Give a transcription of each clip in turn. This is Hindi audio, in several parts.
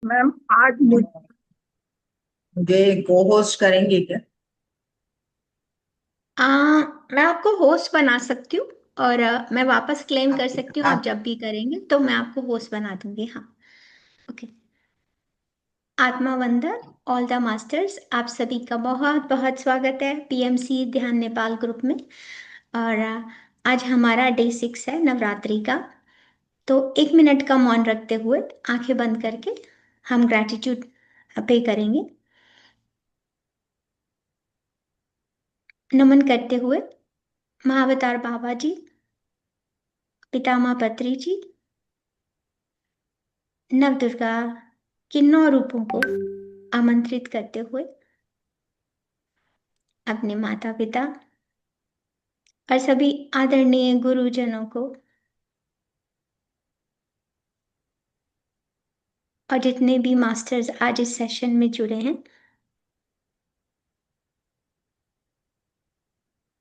मैम आज मुझे को होस्ट करेंगे क्या? आ, मैं आपको होस्ट बना सकती हूँ। और मैं वापस क्लेम कर सकती हूँ। आप आप जब भी करेंगे तो मैं आपको होस्ट बना दूंगी। हाँ। ओके। आत्मा वंदन, ऑल द मास्टर्स, आप सभी का बहुत बहुत स्वागत है पीएमसी ध्यान नेपाल ग्रुप में। और आज हमारा डे 6 है नवरात्रि का। तो 1 मिनट का मौन रखते हुए आंखें बंद करके हम ग्रैटिट्यूड पे करेंगे। नमन करते हुए महाअवतार बाबा जी, पितामह पत्री जी, नवदुर्गा के 9 रूपों को आमंत्रित करते हुए अपने माता पिता और सभी आदरणीय गुरुजनों को और जितने भी मास्टर्स आज इस सेशन में जुड़े हैं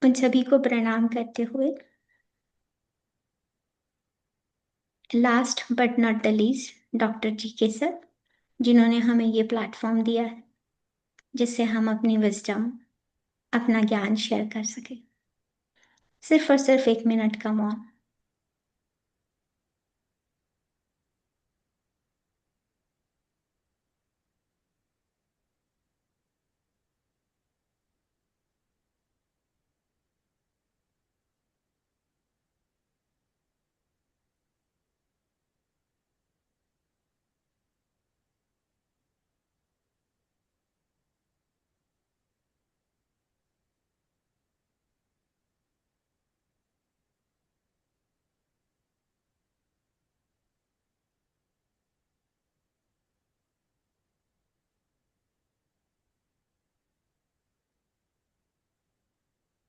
उन सभी को प्रणाम करते हुए last but not the least doctor ji के सर, जिन्होंने हमें ये प्लेटफॉर्म दिया है जिससे हम अपनी विजडम, अपना ज्ञान शेयर कर सके। सिर्फ और सिर्फ 1 मिनट का मौन।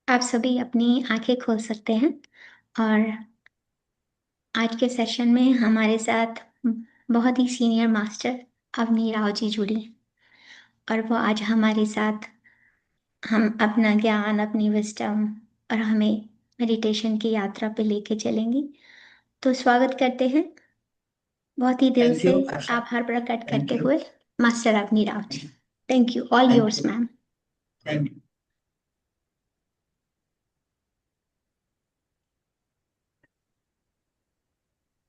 आप सभी अपनी आंखें खोल सकते हैं। और आज के सेशन में हमारे साथ बहुत ही सीनियर मास्टर अवनी राव जी जुड़ी हैं। और वो आज हमारे साथ हम अपना ज्ञान, अपनी विजडम और हमें मेडिटेशन की यात्रा पे लेके चलेंगी। तो स्वागत करते हैं बहुत ही दिल थैंक से यू आशा। आभार प्रकट थैंक करते यू। हुए master Avni Rao ji. Thank you, all thank yours you. Ma'am. Thank you.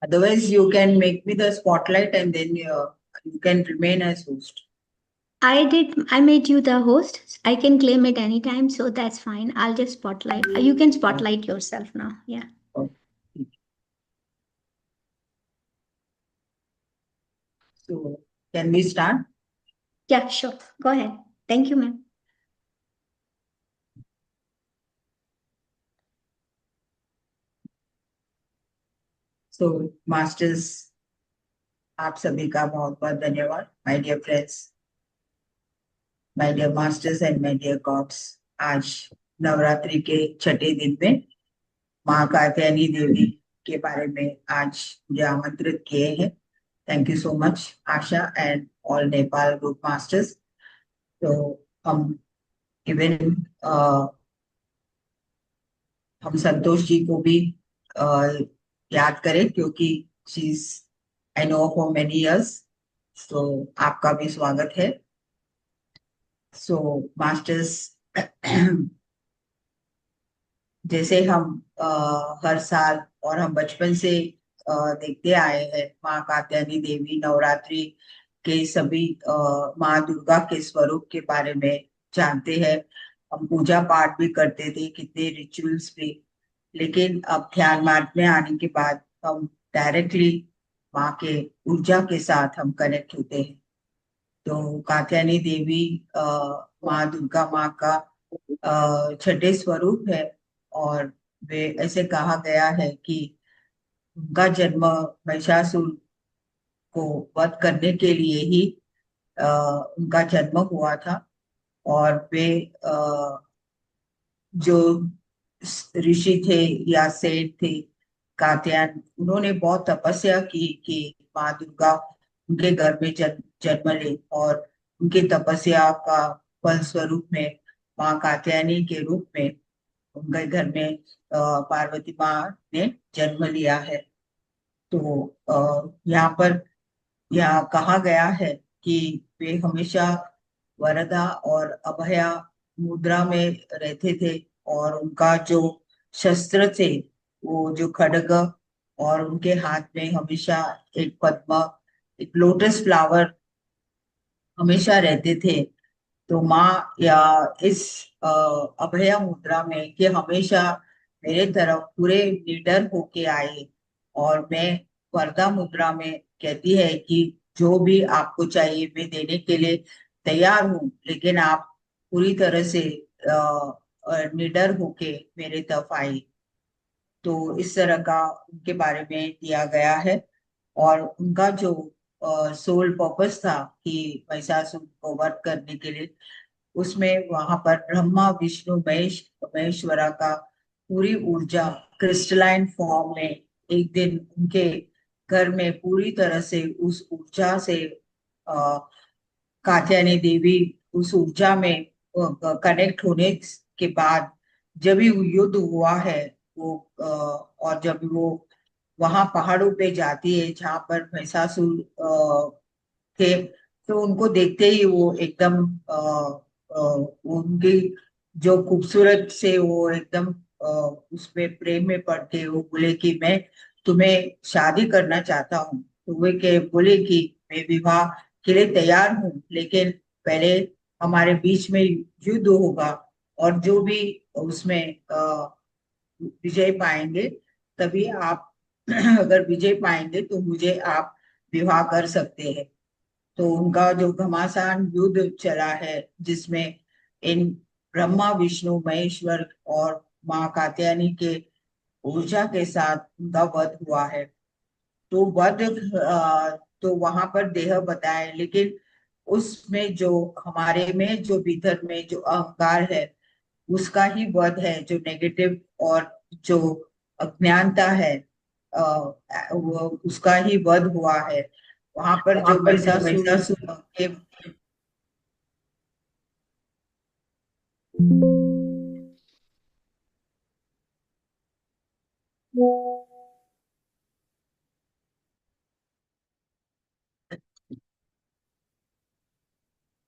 Otherwise, you can make me the spotlight and then you can remain as host. I made you the host. I can claim it anytime, so that's fine. I'll just spotlight. You can Okay. spotlight yourself now. Yeah. Okay. So, can we start? Yeah, sure. Go ahead. Thank you, ma'am. So, masters, आप सभी का बहुत बहुत धन्यवाद। My dear friends, my dear masters and my dear gods, आज नवरात्रि के छठे दिन में माँ कात्यायनी देवी के बारे में आज मुझे आमंत्रित किए हैं। Thank you so much Asha and all Nepal group masters. तो हम इवन हम संतोष जी को भी uh, याद करें क्योंकि she is I know for many years. तो आपका भी स्वागत है। सो मास्टर्स, जैसे हम हर साल और हम बचपन से देखते आए हैं, माँ कात्यायनी देवी नवरात्रि के सभी माँ दुर्गा के स्वरूप के बारे में जानते हैं। हम पूजा पाठ भी करते थे, कितने रिचुअल्स भी। लेकिन अब ध्यान मार्ग में आने के बाद हम डायरेक्टली माँ के ऊर्जा के साथ हम कनेक्ट होते हैं। तो कात्यायनी देवी माँ दुर्गा माँ का छठे स्वरूप है। और वे ऐसे कहा गया है कि उनका जन्म महिषासुर को वध करने के लिए ही अ, उनका जन्म हुआ था। और वे जो ऋषि थे या सेठ थे कात्यायन, उन्होंने बहुत तपस्या की कि माँ दुर्गा उनके घर में जन्म ले। और उनकी तपस्या का फल स्वरूप में माँ कात्यायनी के रूप में उनके घर में पार्वती माँ ने जन्म लिया है। तो यहाँ पर यहाँ कहा गया है कि वे हमेशा वरदा और अभया मुद्रा में रहते थे, और उनका जो शस्त्र थे वो जो खड्ग, और उनके हाथ में हमेशा एक पद्म, एक लोटस फ्लावर हमेशा रहते थे। तो माँ या इस अभया मुद्रा में कि हमेशा मेरे तरफ पूरे निडर होके आए, और मैं वरदा मुद्रा में कहती है कि जो भी आपको चाहिए मैं देने के लिए तैयार हूँ, लेकिन आप पूरी तरह से निडर होके मेरे तरफ आए। तो इस तरह का उनके बारे में दिया गया है। और उनका जो सोल पर्पस था कि महिषासुर को वध करने के लिए, उसमें वहां पर ब्रह्मा विष्णु महेश्वरा का पूरी ऊर्जा क्रिस्टलाइन फॉर्म में एक दिन उनके घर में पूरी तरह से उस ऊर्जा से अ, कात्यायनी देवी उस ऊर्जा में कनेक्ट होने के बाद जब भी वो युद्ध हुआ है, वो और जब वो वहां पहाड़ों पे जाती है जहां पर महिषासुर थे, तो उनको देखते ही वो एकदम उनकी जो खूबसूरत से वो एकदम उसमें प्रेम में पड़ के वो बोले कि मैं तुम्हें शादी करना चाहता हूँ। तो वे के बोले कि मैं विवाह के लिए तैयार हूँ, लेकिन पहले हमारे बीच में युद्ध होगा, और जो भी उसमें विजय पाएंगे तभी आप अगर विजय पाएंगे तो मुझे आप विवाह कर सकते हैं। तो उनका जो घमासान युद्ध चला है, जिसमें इन ब्रह्मा विष्णु महेश्वर और माँ कात्यायनी के ऊर्जा के साथ उनका वध हुआ है। तो वध तो वहां पर देह बताए, लेकिन उसमें जो हमारे में जो भीतर में जो अहंकार है उसका ही वध है, जो नेगेटिव और जो अज्ञानता है उसका ही वध हुआ है। वहां पर वहां जो पर जो महिषासुर महिषासुर के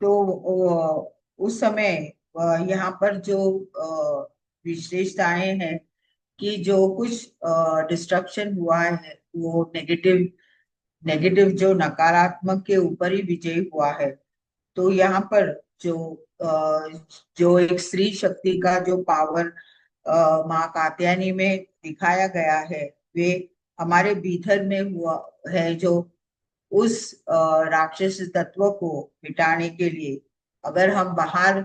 तो उस समय यहाँ पर जो विशेषताएं हैं कि जो कुछ डिस्ट्रक्शन हुआ है वो नेगेटिव नेगेटिव जो नकारात्मक के ऊपर ही विजय हुआ है। तो यहाँ पर जो जो एक स्त्री शक्ति का जो पावर माँ कात्यायनी में दिखाया गया है, वे हमारे भीतर में हुआ है, जो उस राक्षस तत्व को मिटाने के लिए अगर हम बाहर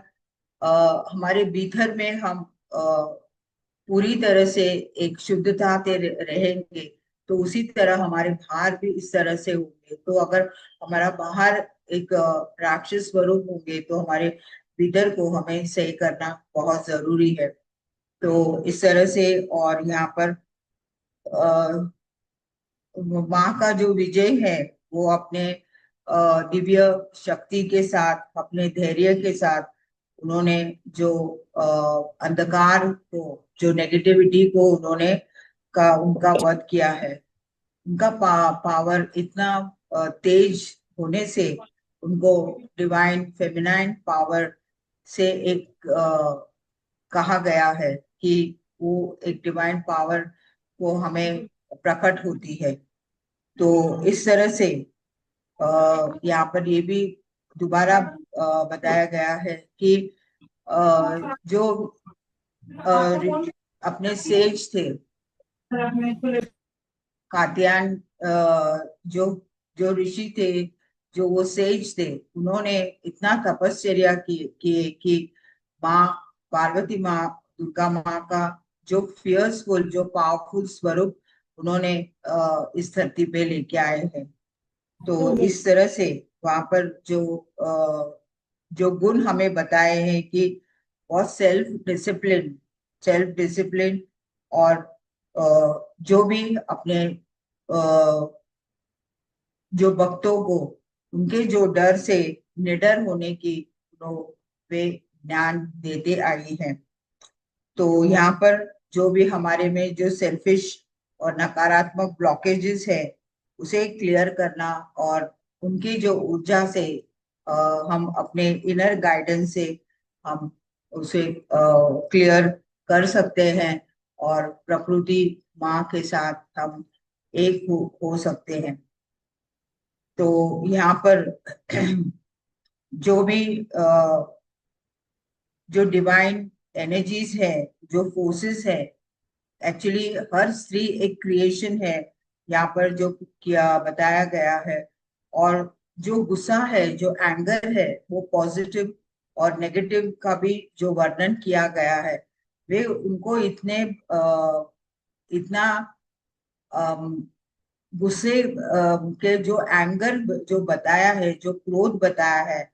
हमारे भीतर में हम पूरी तरह से एक शुद्धता से रहेंगे, तो उसी तरह हमारे बाहर भी इस तरह से होंगे। तो अगर हमारा बाहर एक राक्षस स्वरूप होंगे तो हमारे भीतर को हमें सही करना बहुत जरूरी है। तो इस तरह से और यहाँ पर माँ का जो विजय है वो अपने दिव्य शक्ति के साथ, अपने धैर्य के साथ उन्होंने जो अंधकार को, जो नेगेटिविटी को उन्होंने का उनका वध किया है। उनका पावर इतना तेज होने से उनको डिवाइन फेमिनाइन पावर से एक कहा गया है कि वो एक डिवाइन पावर को हमें प्रकट होती है। तो इस तरह से यहाँ पर ये भी दोबारा बताया गया है कि जो अपने सेज थे कात्यायन, जो जो ऋषि थे, जो वो सेज थे, उन्होंने इतना तपश्चर्या किए कि माँ पार्वती माँ, दुर्गा माँ का जो फियर्सफुल, जो पावरफुल स्वरूप उन्होंने इस धरती पे लेके आए हैं। तो इस तरह से वहां पर जो गुण हमें बताए हैं कि बहुत सेल्फ डिसिप्लिन और जो भी अपने जो भक्तों को उनके जो डर से निडर होने की वे ज्ञान देते आई हैं। तो यहाँ पर जो भी हमारे में जो सेल्फिश और नकारात्मक ब्लॉकेजेस है उसे क्लियर करना, और उनकी जो ऊर्जा से हम अपने इनर गाइडेंस से हम उसे क्लियर कर सकते हैं और प्रकृति माँ के साथ हम एक हो सकते हैं। तो यहाँ पर जो भी जो डिवाइन एनर्जीज है, जो फोर्सेस है, एक्चुअली हर स्त्री एक क्रिएशन है, यहाँ पर जो किया बताया गया है। और जो गुस्सा है, जो एंगर है, वो पॉजिटिव और नेगेटिव का भी जो वर्णन किया गया है, वे उनको इतना गुस्से के जो एंगर जो बताया है, जो क्रोध बताया है,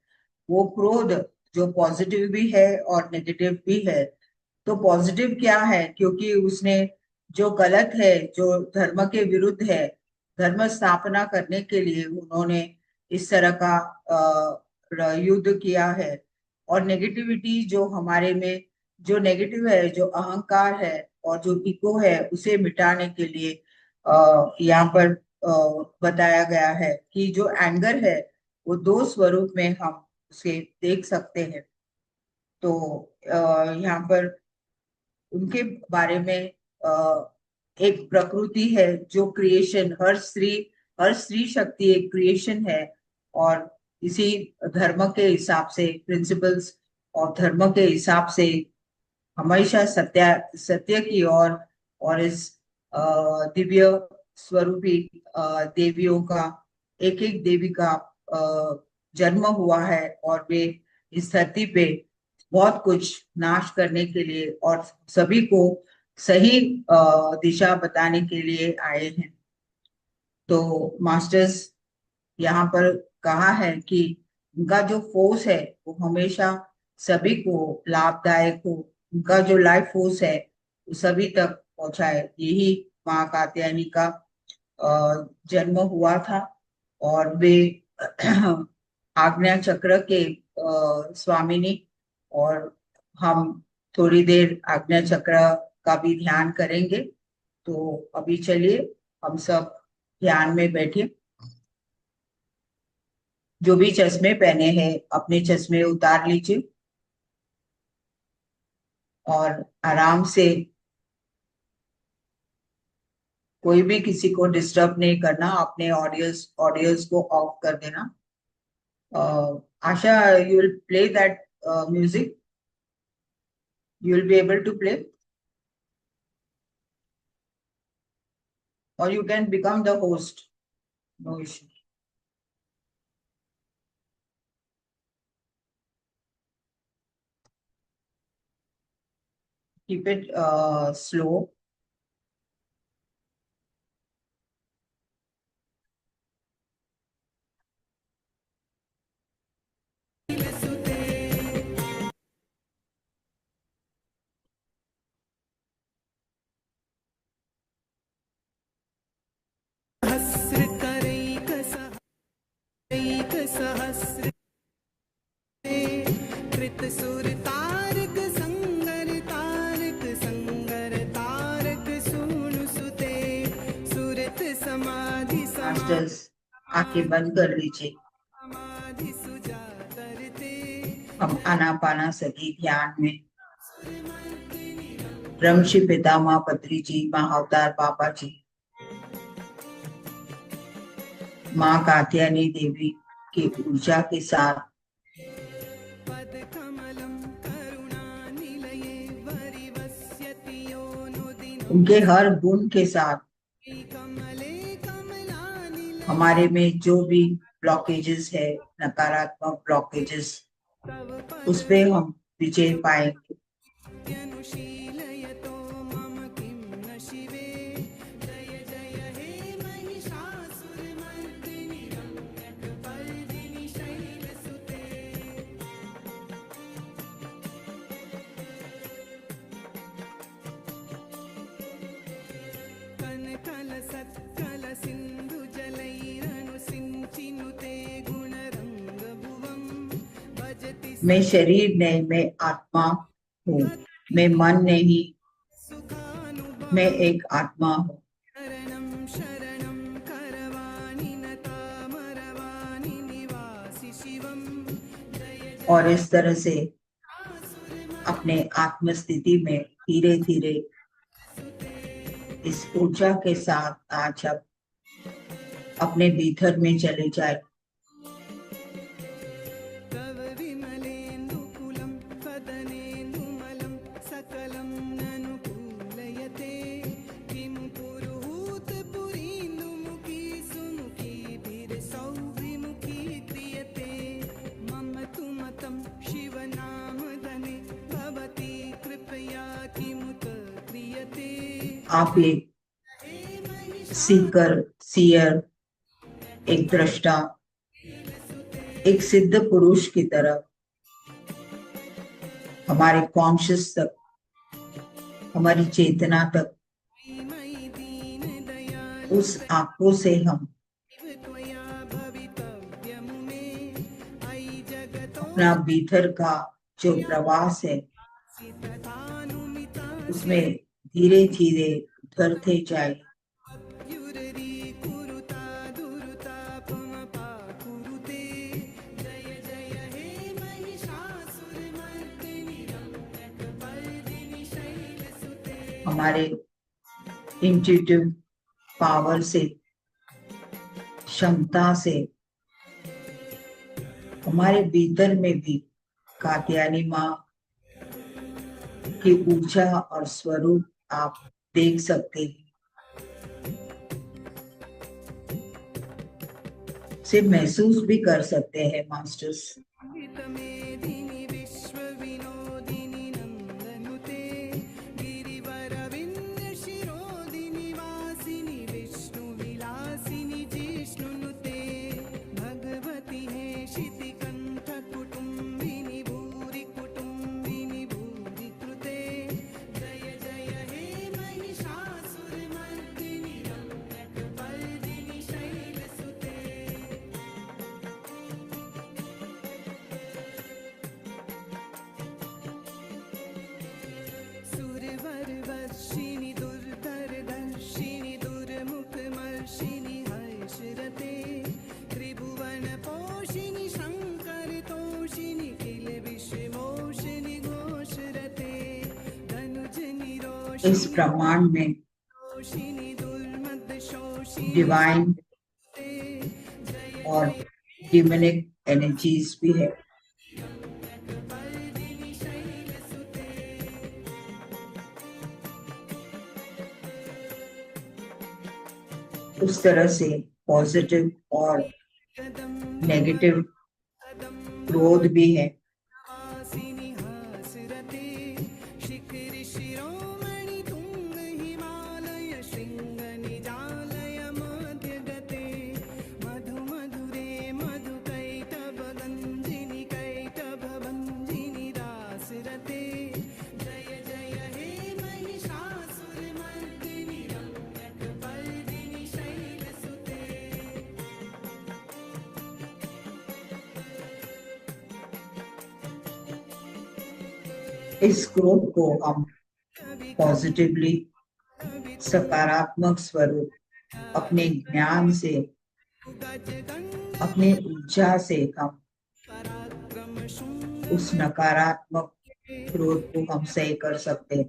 वो क्रोध जो पॉजिटिव भी है और नेगेटिव भी है। तो पॉजिटिव क्या है, क्योंकि उसने जो गलत है, जो धर्म के विरुद्ध है, धर्म स्थापना करने के लिए उन्होंने इस तरह का युद्ध किया है। और नेगेटिविटी जो हमारे में जो नेगेटिव है, जो अहंकार है और जो इको है, उसे मिटाने के लिए यहाँ पर बताया गया है कि जो एंगर है वो दो स्वरूप में हम उसे देख सकते हैं। तो यहाँ पर उनके बारे में एक प्रकृति है जो क्रिएशन, हर स्त्री शक्ति एक क्रिएशन है। और इसी धर्म के हिसाब से, प्रिंसिपल्स और धर्म के हिसाब से हमेशा सत्य की और इस दिव्य स्वरूपी देवियों का, एक एक देवी का जन्म हुआ है। और वे इस धरती पे बहुत कुछ नाश करने के लिए और सभी को सही दिशा बताने के लिए आए हैं। तो मास्टर्स यहाँ पर कहा है कि उनका जो फोर्स है वो हमेशा सभी को लाभदायक हो, उनका जो लाइफ फोर्स है वो सभी तक पहुंचाए। यही माँ कात्यायनी का जन्म हुआ था। और वे आज्ञा चक्र के स्वामिनी। और हम थोड़ी देर आज्ञा चक्र का भी ध्यान करेंगे। तो अभी चलिए हम सब ध्यान में बैठे। जो भी चश्मे पहने हैं अपने चश्मे उतार लीजिए और आराम से, कोई भी किसी को डिस्टर्ब नहीं करना, अपने ऑडियोज को ऑफ कर देना। Asha, you will play that music, you will be able to play, or you can become the host, no issue. Keep it slow. सहस्र कृत सुर तारक संगर तारक सूनु सुते सुरत समाधि मास्टर्स आंखें बंद कर लीजिए। समाधि सुजातरते हम आनापानासती ध्यान में ब्रह्मर्षि पितामह पत्री जी, महाअवतार बाबा जी, माँ कात्यायनी देवी की ऊर्जा के साथ, पद कमलम करुणानिलये वरिवस्यति योनुदिनो उनके हर गुण के साथ कमले कमलानिलये हमारे में जो भी ब्लॉकेजेस है, नकारात्मक ब्लॉकेजेस, उस पे हम विजय पाएंगे। अनुशीलयतो मम किं न शिवे जय जय हे महिषासुरमर्दिनि रम्यकपर्दिनि शैलसुते कनकलसत्कलसिन्धुजलैरनुसिञ्चिनुते गुणरङ्गभुवं भजति मैं शरीर नहीं, मैं आत्मा हूँ, मैं मन नहीं, सुखानुभव मैं एक आत्मा हूँ। शरणं शरणं करवाणि न तामरवाणि और इस तरह से अपने आत्म स्थिति में धीरे धीरे इस ऊर्जा के साथ आज आप अपने भीतर में चले जाए। तव विमलेन्दुकुलं वदनेन्दुमलं सकलं ननुकूलयते किं पुरुहूतपुरीन्दुमुखी सुमुखीभिर्सौविमुखी क्रियते मम तु मतं शिवनामधने भवती कृपया किमुत क्रियते। आप एक सीकर, सीयर, एक दृष्टा, एक सिद्ध पुरुष की तरह हमारे कॉन्शियस तक, हमारी चेतना तक मयि दीनदयाल उस आंखों से हम त्वया भवितव्यमुमे अयि जगतो अपना भीतर का जो प्रवास है तथानुमिता उसमें धीरे धीरे उतरते जाए। युररी कुरुता दुरुता पुमपा कुरुते जय जय हे महिषासुरमर्दिनि रम्यकपर्दिनि शैलसुते। हमारे इंट्यूटिव पावर से, क्षमता से हमारे भीतर में भी कात्यायनी माँ की ऊर्जा और स्वरूप आप देख सकते हैं, से महसूस भी कर सकते हैं मास्टर्स। मेदिनि विश्वविनोदिनि नन्दनुते गिरिवरविन्ध्यशिरोदिनि वासिनि विष्णुविलासिनि जिष्णुनुते भगवति हे शितिकण्ठकुटुम्बिनि भूरि कुटुम्बिनि भूरि कृते जय जय हे महिषासुरमर्दिनि रम्यकपर्दिनि शैलसुते। सुरवरवर्षिणि दुर्धरदर्शिनि दुर्मुखमर्षिणि हर्षरते त्रिभुवनपोषिणि शङ्करतोषिणि किल विषमोषिणि घोषरते धनुजनि इस ब्रह्मांड में रोषिणि दुर्मदशोषिणि डिवाइन जय और डिमोनिक एनर्जीज भी है। पर्दिनि शैलसुते। उस तरह से पॉजिटिव और नेगेटिव क्रोध भी है। हासिनि हासरते शिखरि शिरोमणि तुंग हिमालय शृंग निजालय मध्यगते मधु मधुरे मधुकैटभ गंजिनि कैटभ भंजिनि रासरते जय जय हे महिषासुरमर्दिनि रम्यकपर्दिनि शैलसुते। इस क्रोध को हम पॉजिटिवली, सकारात्मक स्वरूप अपने ज्ञान से, अपने ऊर्जा से हम पराक्रम शुंग उस नकारात्मक क्रोध को हम सही कर सकते हैं।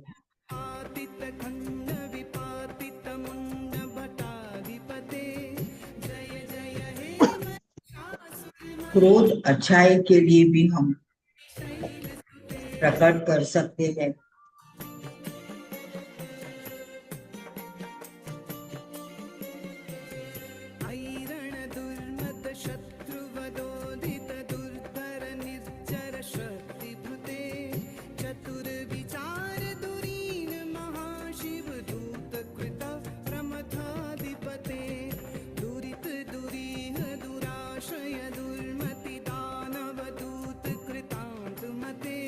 पातित खंड विपातित मुंड भटाधिपते जय जय हे क्रोध अच्छाई के लिए भी हम प्रकट कर सकते हैं। ऐरण दुर्मद शत्रुवदोदित दुर्धर निर्जर शक्तिभृते चतुर विचार दुरीन महाशिव दूत कृत प्रमथाधिपते दुरित दुरीह दुराशय दुर्मति दानव दूत कृतांतमते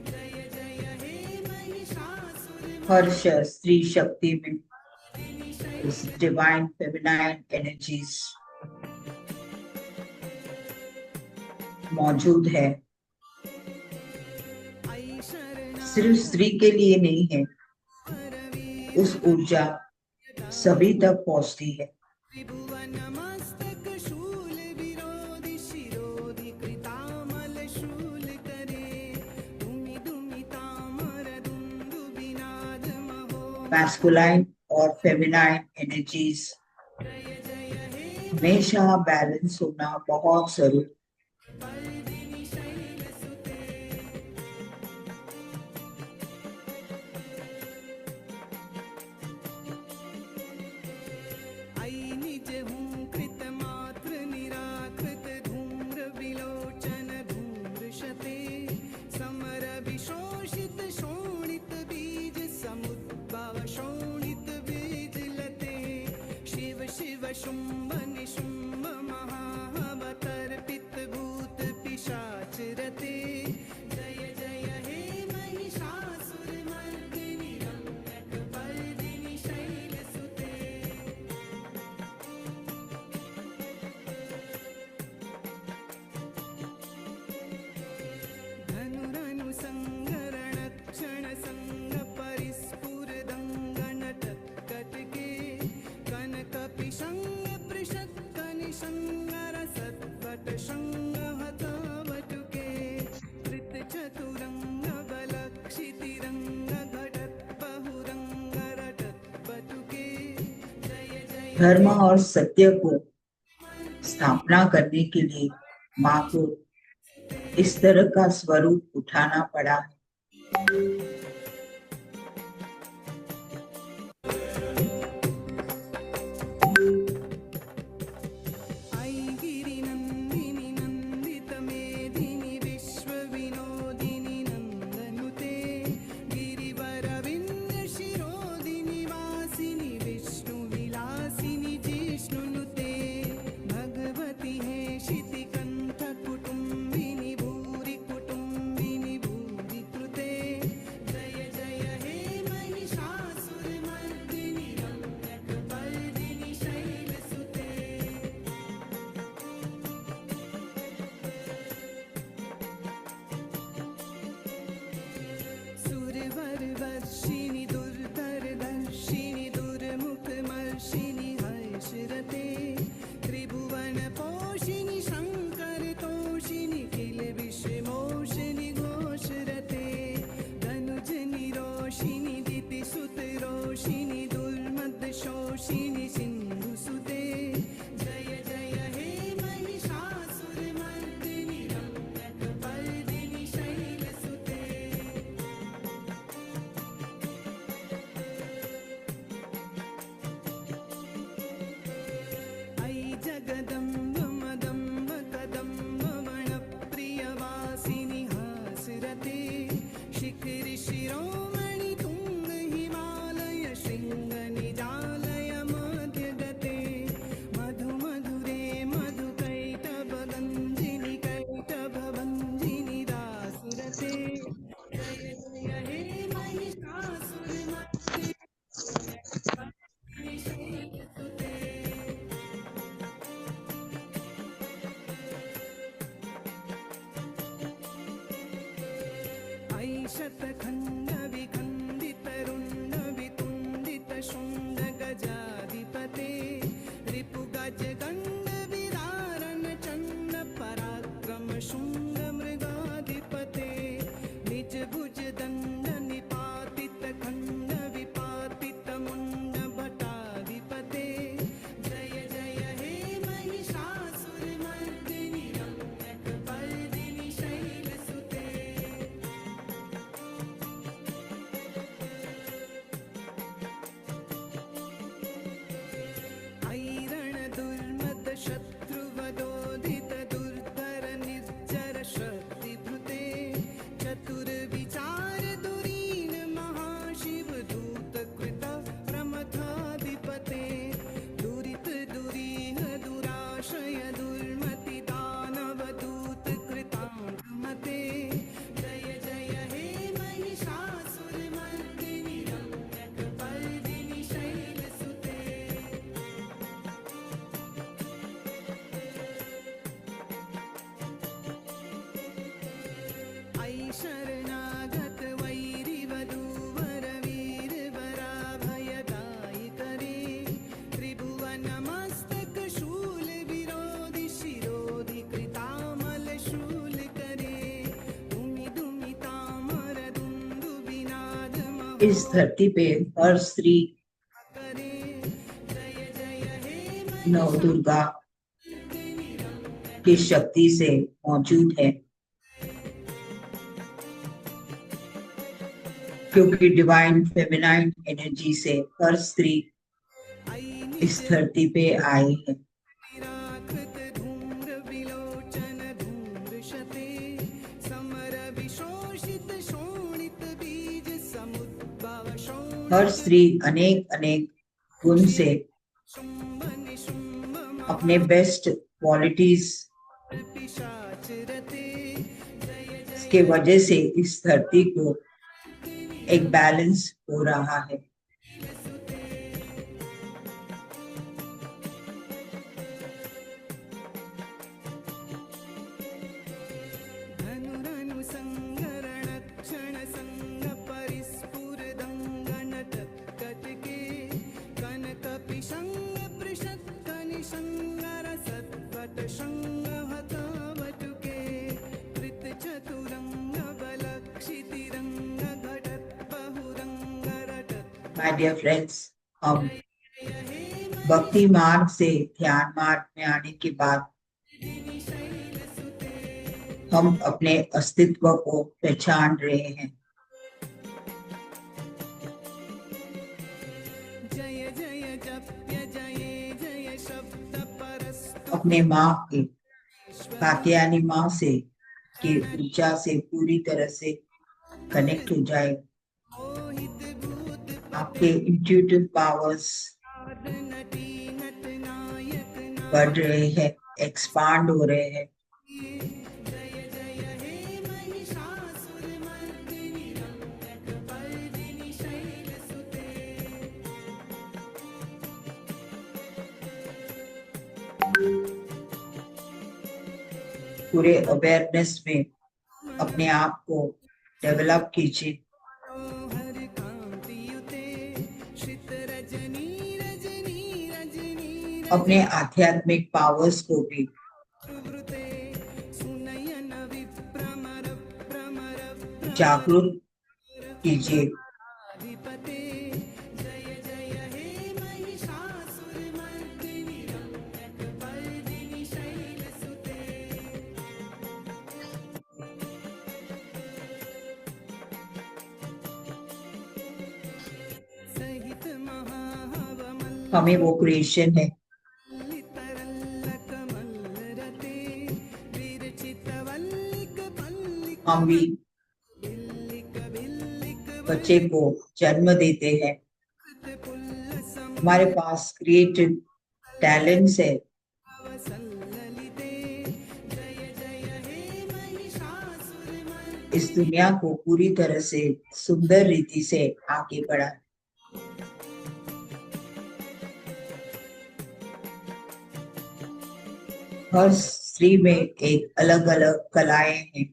जय जय हे महिषासुर हर स्त्री शक्ति में इस डिवाइन फेमिनाइन एनर्जीज मौजूद है। सिर्फ स्त्री के लिए नहीं है, उस ऊर्जा सभी तक पहुंचती है। त्रिभुवन मस्तक शूल विरोधि शिरोधि कृत मैस्कुलाइन और फेमिनाइन एनर्जीज हमेशा बैलेंस होना बहुत जरूरी। ऐ निज हूँ कृत मात्र निराकृत धूम्र विलोचन धूम्रशते समर विशोषित शोणित बीज समुद्भव शोणित बीज लते शिव शिव शुंभ निशुंभ महावतर्पित भूत पिशाच रते जय जय हे महिषासुर मर्दिनि रम्यक पर्दिनि शैलसुते धनुरनु संगरण क्षण संग परिस्फुर दंगन टत्कटके कनक पिशंग पृषत कनि संगर सत्वट संग हतावटुके कृत चतुरंग बल क्षितिरंग घटत बहुरंग रटत बटुके जय जय धर्म और सत्य को स्थापना करने के लिए माँ को इस तरह का स्वरूप उठाना पड़ा। ऐ गिरिनन्दिनि नन्दित मेदिनि विश्व विनोदिनि नन्दनुते गिरिवर विन्ध्य शिरोदिनि वासिनि विष्णु विलासिनि जिष्णुनुते भगवति हे शितिकण्ठ कुटुम्बिनि भूरि कुटुम्बिनि भूरि कृते जय जय हे महिषासुर मर्दिनि रम्यक पर्दिनि शैलसुते सुरवर वर्षिणि दुर्धर दर्शिनि दुर्मुख मर्षिणि हर्षरते त्रिभुवन पोषिणि शंकर तोषिणि किल विषमोषिणि घोषरते धनुज निरोषिणि दितिसुत रोषिणि दुर्मद शोषिणि सिन्धुसुते जय जय हे महिषासुर मर्दिनि रम्यक पर्दिनि शैलसुते ऐ जगदम्ब मदम्ब कदम्ब वनप्रियवासिनि हासरते शिखरि शिरोमणि तुंग हिमालय शृंग निजालय मध्यगते मधु मधुरे मधु कैटभ गंजिनि कैटभ भंजिनि दासुरते जय जय हे महिषासुर मर्दिनि शैलसुते ऐ शतखण्ड विखण्डित रुण्ड वितुण्डित शुण्ड गजाधिपते रिपु गज गण्ड विदारण चण्ड पराक्रम शुण्ड मृगाधिपते निज भुज दण्ड निपातित खण्ड विपातित मुण्ड भटाधिपते जय जय हे महिषासुर मर्दिनि रम्यक पर्दिनि शैलसुते ऐरण दुर्मद शत्रुवदोदित दुर्धर निर्जर इस धरती पे हर स्त्री नवदुर्गा की शक्ति से मौजूद है, क्योंकि डिवाइन फेमिनाइन एनर्जी से हर स्त्री इस धरती पे आई है। हर स्त्री अनेक अनेक गुण से अपने बेस्ट क्वालिटीज के वजह से इस धरती को एक बैलेंस हो रहा है। My dear friends, हम भक्ति मार्ग से ध्यान मार्ग में आने के बाद हम अपने अस्तित्व को पहचान रहे हैं। अपने माँ के कात्यायनी माँ से की ऊर्जा से पूरी तरह से कनेक्ट हो जाए। आपके इंट्यूटिव पावर्स बढ़ रहे हैं, एक्सपांड हो रहे हैं। पूरे अवेयरनेस में अपने आप को डेवलप कीजिए। अपने आध्यात्मिक पावर्स को भी जागरूक कीजिए। हमें वो क्रिएशन है हम भी बच्चे को जन्म देते हैं। हमारे पास क्रिएटिव टैलेंट्स है। इस दुनिया को पूरी तरह से सुंदर रीति से आगे बढ़ा। हर स्त्री में एक अलग अलग कलाएं हैं।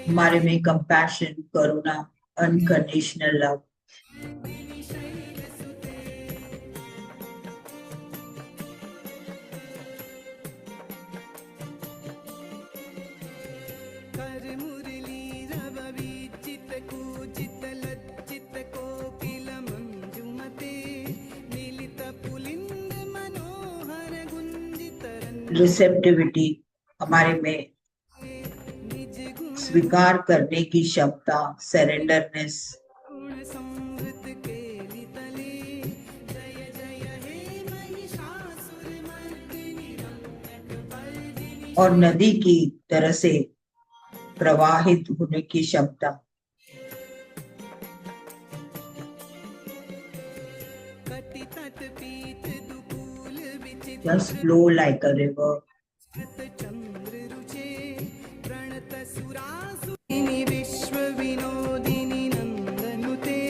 हमारे में कंपैशन, करुणा, अनकंडीशनल लव। रिसेप्टिविटी, हमारे में स्वीकार करने की क्षमता, सरेंडरनेस। और नदी की तरह से प्रवाहित होने की क्षमता। कटि तट पीत दुकूल विचित्र Just flow like a river. चंद्र रुचे प्रणत सुरासुरिनि विश्व विनोदिनि नंदनुते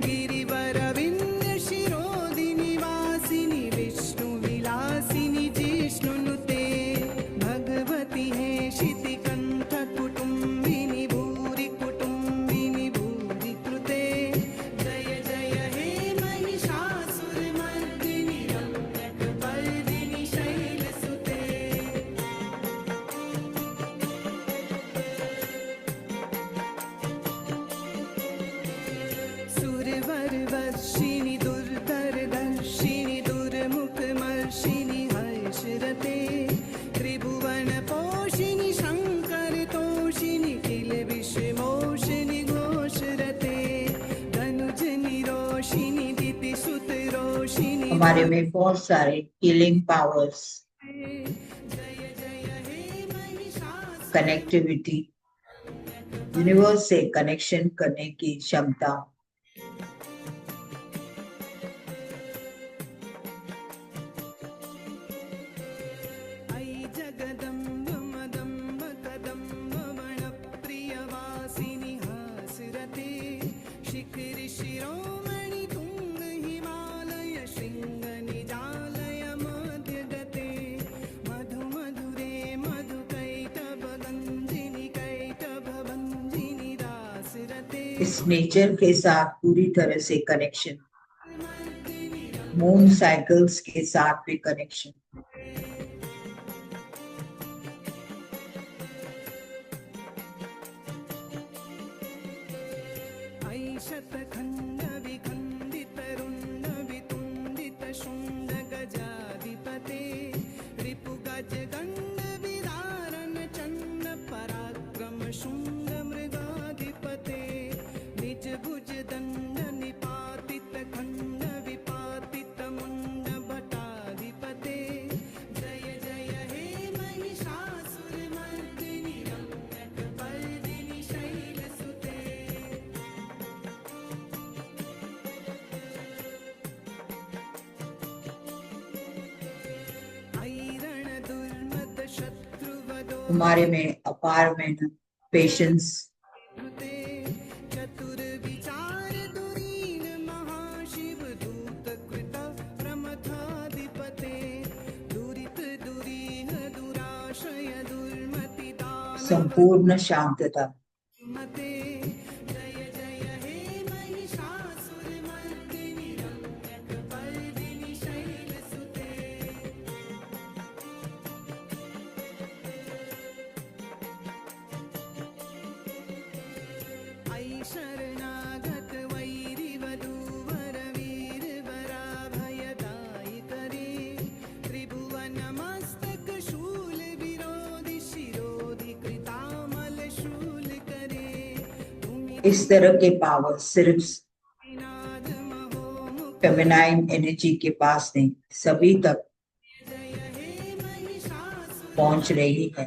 गिरिवर विंध्य शिरोदिनि वासिनि विष्णु विलासिनि जिष्णुनुते भगवती हे शिति कंठ कुटुंबिनि भूरि कुटुंबिनि भूरि कृते जय जय हे महिषासुरमर्दिनि रम्यकपर्दिनि शैलसुते सुरवर वर्षिणि दुर्धर दर्शिनि दुर्मुखमर्षिणि हर्षरते त्रिभुवन पोषिणि शंकर तोषिणि किल विषमोषिणि घोषरते धनुज निरोषिणि दितिसुत रोषिणि हमारे में बहुत सारे healing powers, जय जय हे महिषासुर कनेक्टिविटी, यूनिवर्स से कनेक्शन करने की क्षमता। ऐ जगदम्ब मदम्ब कदम्ब वनप्रियवासिनि हासरते शिखरि शिरोमणि तुंग हिमालय शृंग निजालय मध्यगते मधु मधुरे मधुकैटभ गंजिनि कैटभ भंजिनि दासरते इस नेचर के साथ पूरी तरह से कनेक्शन, मून साइकिल्स के साथ भी कनेक्शन। ऐ शतखंड विखंडित रुंड वितुंडित शुंड गजाधिपते रिपु गज गंड विदारण चंड पराक्रम शुंड मृगाधिपते निज भुज दंड निपातित खंड विपातित मुंड भटाधिपते जय जय हे महिषासुरमर्दिनि रम्यकपर्दिनि शैलसुते ऐरण दुर्मद शत्रुवदो हमारे में अपार मेहनत, पेशेंस, कृते चतुर विचार दुरीन महाशिव दूत कृत प्रमथाधिपते दुरित दुरीह दुराशय दुर्मति दान संपूर्ण शांतता। मते जय जय हे महिषासुरमर्दिनि रम्यकपर्दिनि शैलसुते ऐ शरणागत वैरिवधूवर वीरवरा भयदायि करे त्रिभुवन मस्तक शूल विरोधि शिरोधि कृतामल शूल करे भूमि इस तरह के पावर सिर्फ नाद महो मुख फेमिनाइन एनर्जी के पास नहीं, सभी तक जय हे महिषासुर पहुंच रही है।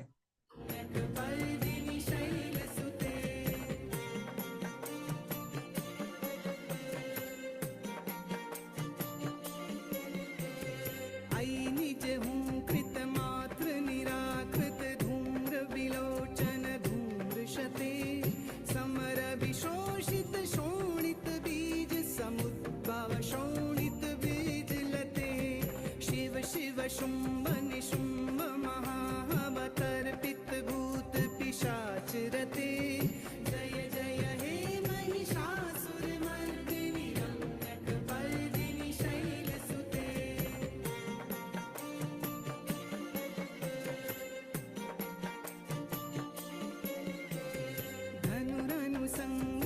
पर्दिनि शैलसुते ऐ निज हुंकृत मात्र निराकृत धूम्र विलोचन धूम्रशते समर विशोषित शोणित बीज समुद्भव शोणित बीज लते शिव शिव शुंभ निशुंभ महावतर्पित भूत पिशाच रते जय जय हे महिषासुरमर्दिनि रम्यकपर्दिनि शैलसुते धनुरनुसंग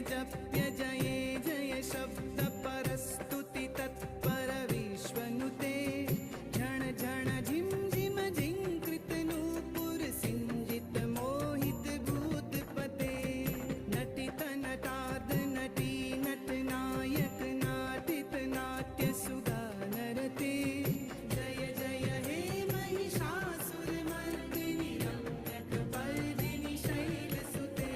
जप्य जये जय शब्द परस्तुति तत्पर विश्वनुते झण झण झिम झिम झिंकृत नूपुर सिंजित मोहित भूतपते नटित नटार्द नटी नट नायक नाटित नाट्य सुधा नरते जय जय हे महिषासुरमर्दिनि रम्यकपर्दिनि शैलसुते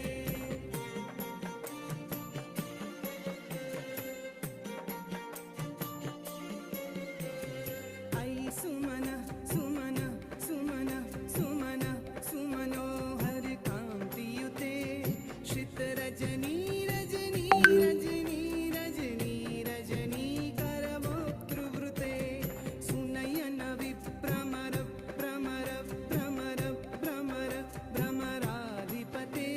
ऐ सुमन सुमन सुमन सुमन सुमनोहर कान्तियुते श्रित रजनी रजनी रजनी रजनी रजनी करवक्तृवृते सुनयन विभ्रमर भ्रमर भ्रमर भ्रमर भ्रमराधिपते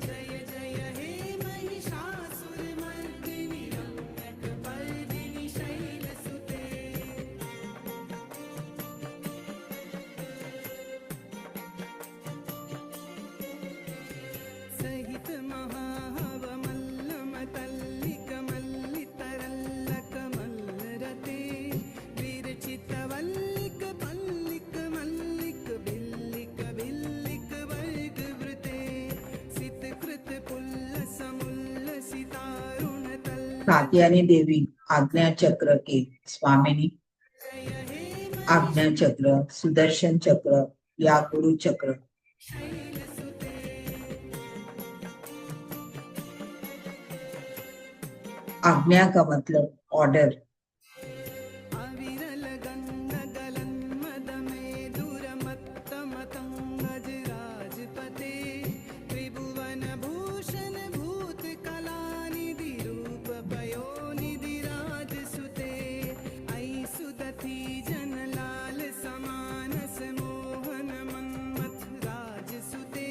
जय जय हे महिषासुरमर्दिनि रम्यकपर्दिनि शैलसुते सहित महाहव मल्लम तल्लिक मल्लितरल्लक मल्लरते विरचित वल्लिक पल्लिक मल्लिक बिल्लिक बिल्लिक वर्गवृते सितकृत पुल्लस मुल्लसितारुण तल्ल कात्यायनी देवी आज्ञा चक्र के स्वामिनी, आज्ञा चक्र, सुदर्शन चक्र या गुरु चक्र। आज्ञा का मतलब ऑर्डर। अविरल गंध गलन मद में दुरमत्त मतंगज राजपते त्रिभुवन भूषण भूत कला निधि रूप पयो निधि राज सुते ऐ सुदति जन लाल समानस मोहन मन्मथ राज सुते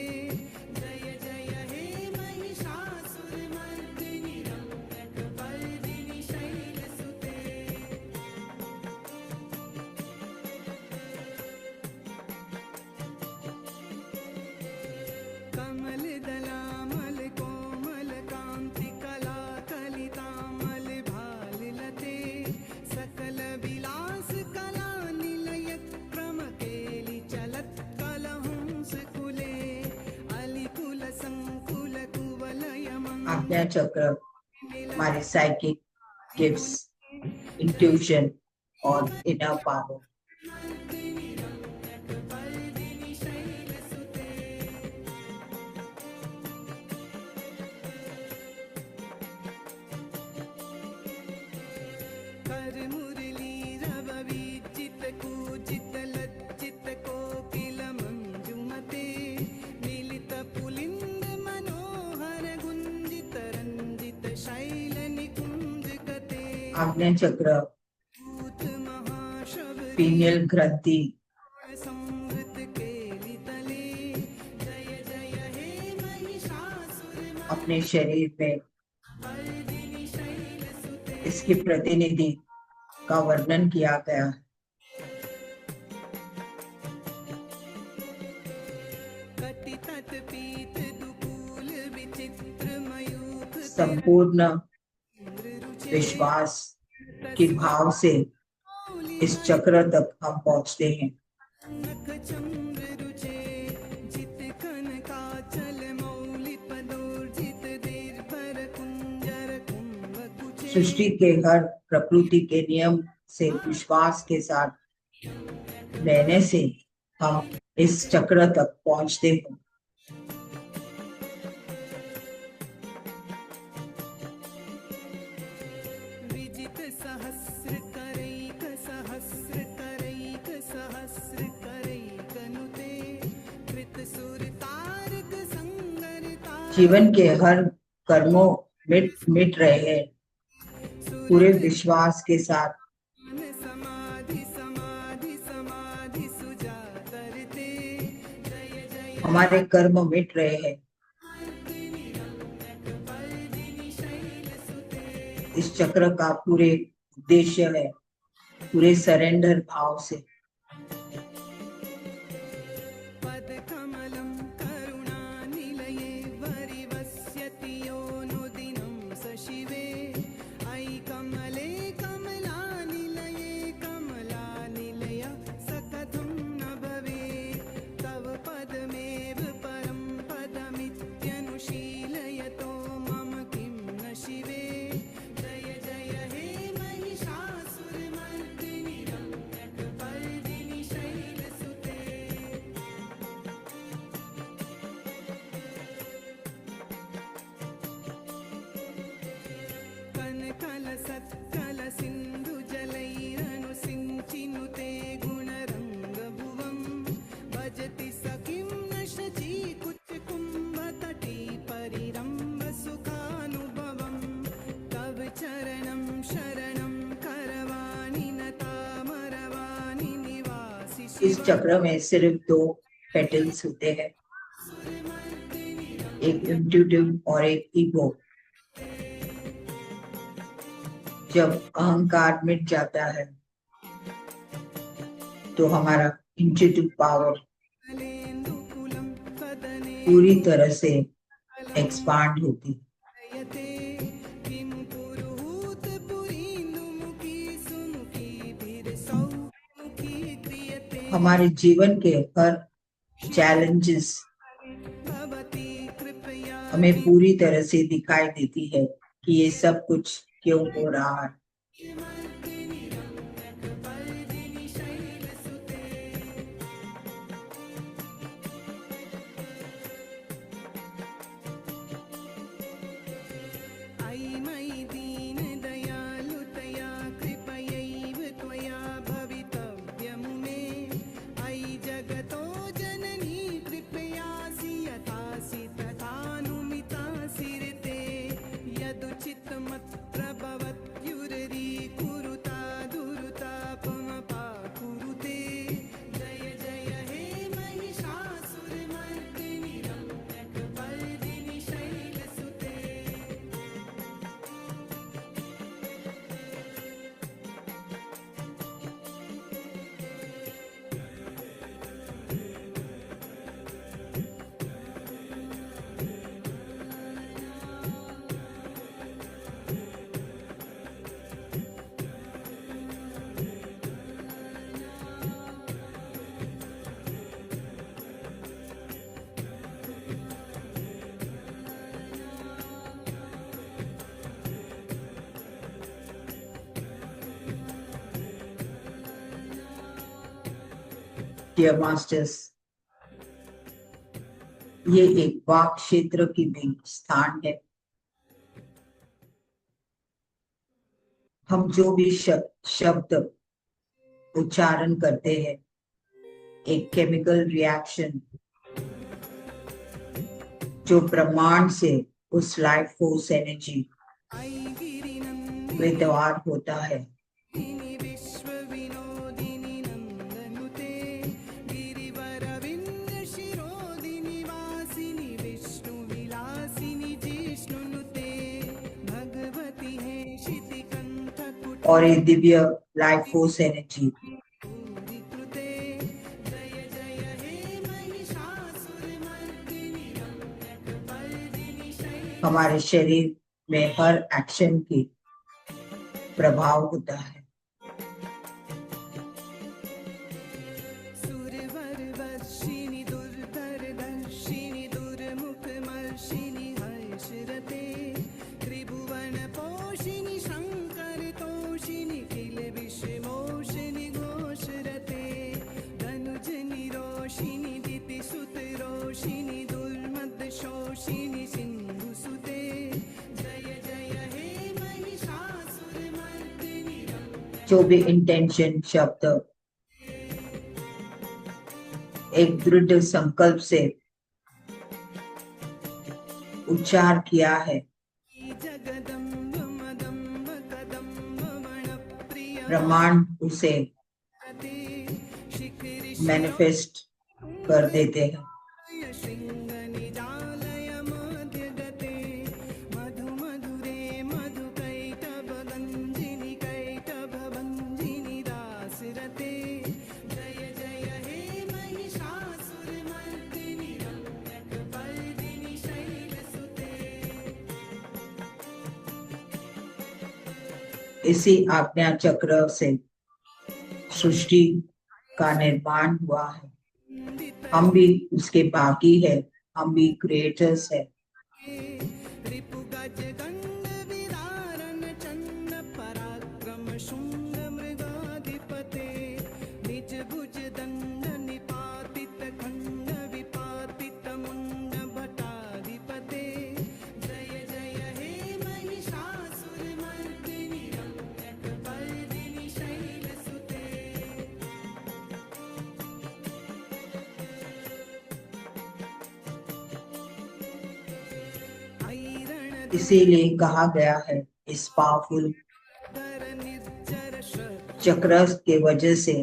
जय जय हे महिषासुरमर्दिनि रम्यकपर्दिनि शैलसुते कमल दलामल कोमल कांति कला कलितामल भाल लते सकल विलास कला निलय क्रम केलि चलत कलहंस कुले अलिकुल संकुल कुवलय आज्ञा चक्र हमारी साइकिक गिफ्ट्स, इंट्यूशन और इनर पावर। मंदिनि शैलसुते कर मुरली रव विचित कूचित लज्जित कोकिल मंजुमते मिलित पुलिंद मनोहर गुंजित रंजित शैल निकुंज कते आज्ञा चक्र भूत महाशब पीनियल ग्रंथि संवृत केलि तले जय जय हे महिषासुरमर्दिनि अपने शरीर में शैलसुते इसकी प्रतिनिधि का वर्णन किया गया। कति तत् पीत दुकूल विचित्र मयूख संपूर्ण विश्वास के भाव से इस चक्र तक हम पहुंचते हैं। नख चंद्र रुचे जित कनकाचल मौलि पदोर्जित देर पर कुंजर कुंभ कुचे सृष्टि के हर प्रकृति के नियम से विश्वास के साथ रहने से हम इस चक्र तक पहुंचते हैं। विजित सहस्र करैक सहस्र करैक सहस्र करैक नुते कृत सुर तारक संगरता जीवन के हर कर्मों मिट रहे हैं पूरे विश्वास के साथ। समाधि समाधि समाधि सुजातरते जय जय हमारे कर्म मिट रहे हैं। रम्यकपर्दिनि शैलसुते इस चक्र का पूरे उद्देश्य है पूरे सरेंडर भाव से। पद कमलं करुणानिलये वरिवस्यति यो नुदि इस चक्र में सिर्फ 2 पेटल्स होते हैं, एक इंट्यूटिव और एक ईगो। जब अहंकार मिट जाता है तो हमारा इंट्यूटिव पावर पूरी तरह से एक्सपांड होती है। हमारे जीवन के हर चैलेंजेस हमें पूरी तरह से दिखाई देती है कि ये सब कुछ क्यों हो रहा है। Dear Masters, ये एक वाक क्षेत्र की भी स्थान है। हम जो भी शब्द उच्चारण करते हैं, एक केमिकल रिएक्शन जो ब्रह्मांड से उस लाइफ फोर्स एनर्जी में तैयार होता है। और ये दिव्य लाइफ फोर्स एनर्जी हमारे शरीर में हर एक्शन की प्रभाव होता है। जो भी इंटेंशन शब्द एक दृढ़ संकल्प से उच्चार किया है, ब्रह्मांड उसे मैनिफेस्ट कर देते हैं। इसी आज्ञा चक्र से सृष्टि का निर्माण हुआ है। हम भी उसके बाकी है, हम भी क्रिएटर्स है। इसीलिए कहा गया है इस पावरफुल चक्र के वजह से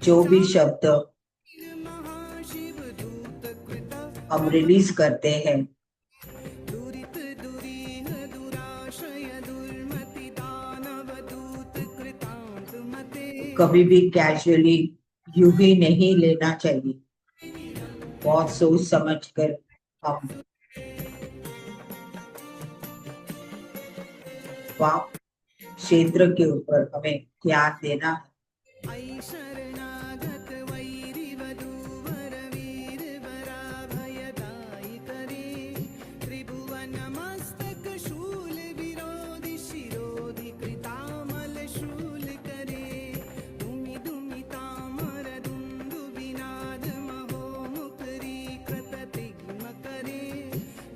जो भी शब्द महाशिव दूत कृत हम रिलीज करते हैं दुरित दुरीह दुराशय दुर्मति दानव दूत कृतांत मते कभी भी कैजुअली यूं ही नहीं लेना चाहिए, बहुत सोच समझ कर हम वहाँ क्षेत्र के ऊपर हमें ध्यान देना है। ऐ शरणागत वैरि वधूवर वीर वराभयदायि करे त्रिभुवन मस्तक शूल विरोधि शिरोधि कृतामल शूल करे दुमि दुमि तामर दुन्दु विनाद महो मुकरी कृत तिग्म करे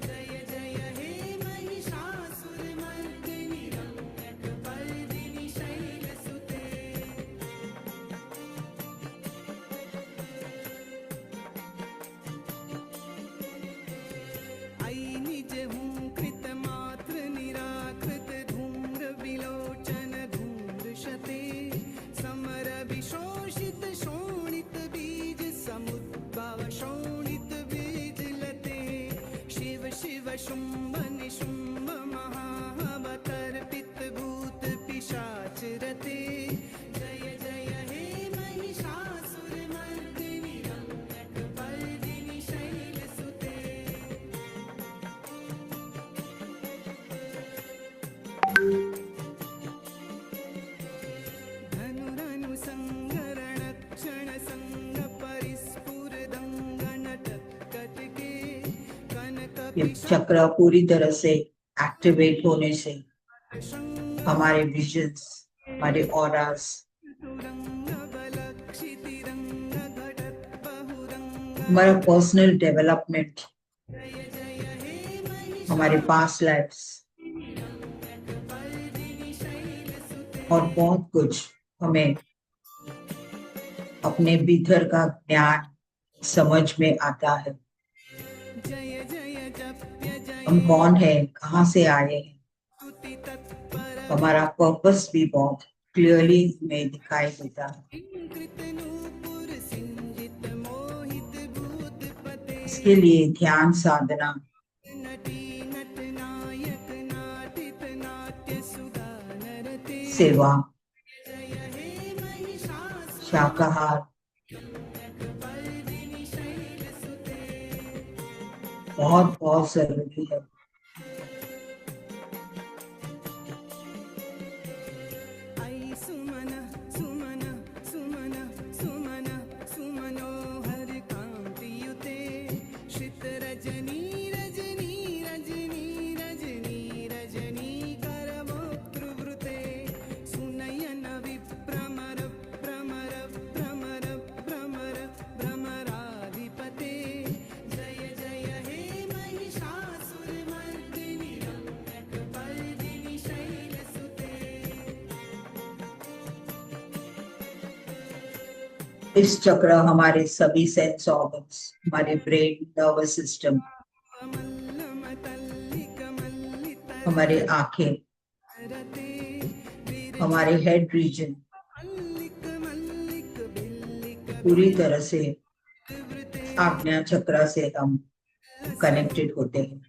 जय जय हे महिषासुर मर्दिनि रम्यक पर्दिनि शैलसुते ऐ निज हूँ कृत मात्र निराकृत धूम्र विलोचन धूम्रशते समर विशोषित शोणित बीज समुद्भव शोणित बीज लते शिव शिव शुंभ निशुंभ महावतर्पित भूत पिशाच रते जय जय हे महिषासुर मर्दिनि रम्यक पर्दिनि शैलसुते धनुरनुसंगर क्षण संग परिस्फुरदंगनटकटके कनक ये चक्र पूरी तरह से एक्टिवेट होने से हमारे विजन्स, हमारे ऑरास, तुरंग बलक्षितिरंग घटत बहुरंग हमारा पर्सनल डेवलपमेंट, जय जय हे महिषासुर हमारे पास्ट लाइफ्स पर्दिनि शैलसुते और बहुत कुछ हमें अपने भीतर का ज्ञान समझ में आता है। जय जय जप्य जय हम कौन है, कहाँ से आए हैं, स्तुति तत्पर हमारा पर्पस भी बहुत क्लियरली हमें दिखाई देता है। कृत नूपुर सिंजित मोहित भूत पते इसके लिए ध्यान साधना, नटी नट नायक नाटित नाट्य सुधा नरते सेवा, जय हे महिषासुर शाकाहार पर्दिनि शैलसुते बहुत बहुत जरूरी है। ऐ सुमन सुमन सुमन सुमन सुमनोहर कान्तियुते श्रित रजनी रजनी रजनी रजनी रजनी करवोक्तृवृते सुनयन विभ्रमर भ्रमर भ्रमर भ्रमर भ्रमराधिपते जय जय हे महिषासुर मर्दिनि रम्यक पर्दिनि शैलसुते इस चक्र हमारे सभी सेंस ऑर्गन्स, हमारे ब्रेन, नर्वस सिस्टम, हमारे आंखें, हमारे हेड रीजन पूरी तरह से आज्ञा चक्र से हम कनेक्टेड होते हैं।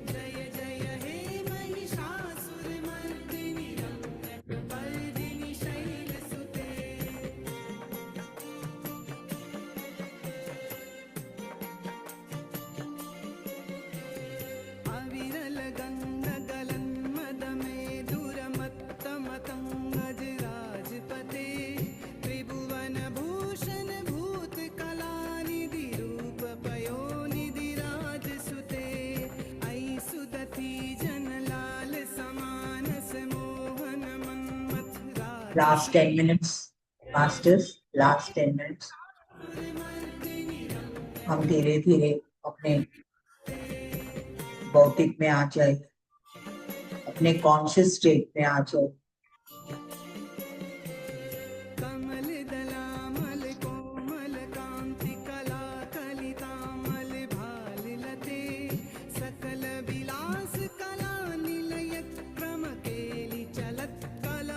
जय जय हे महिषासुर मर्दिनि रम्यक पर्दिनि शैलसुते अविरल गंग गलन मद में दुरमत्तमतंगज राजपते त्रिभुवन भूषण भूत कला निधि रूप पयोनिधि राजसुते ऐ सुदति जन लाल समानस मोहन मन्मथ राज Last 10 minutes, masters, last 10 minutes. हम धीरे धीरे अपने भौतिक में आ जाए, अपने कॉन्शियस स्टेट में आ जाए। कमल दलामल कोमल कांति कला कलितामल भाल लते सकल विलास कला निलय क्रम केलि चलत कल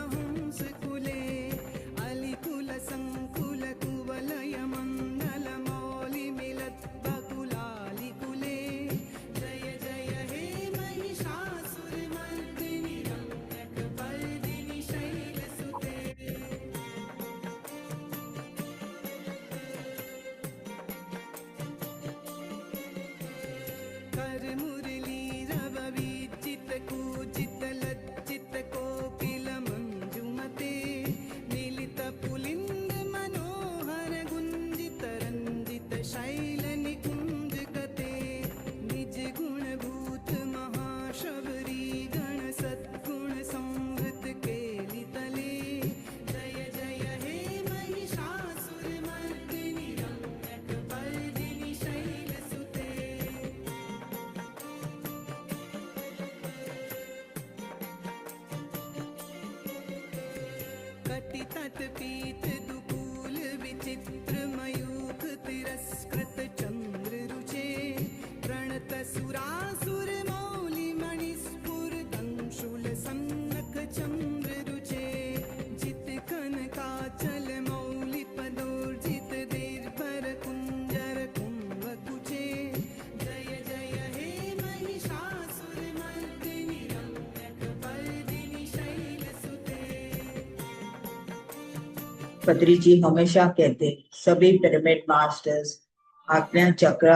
कटि तत्पीत दुकूल विचित्र मयूख तिरस्कृत चंद्र रुचे प्रणत सुरासुर मौलि मणिस्फुरदंशूल सन्नख चंद्र रुचे जित कनकाचल मौलि पदोर्जित देर्भर कुंजर कुंभ कुचे जय जय हे महिषासुर मर्दिनि रम्यकपर्दिनि शैलसुते। पत्री जी हमेशा कहते सभी पिरामिड मास्टर्स आज्ञा चक्र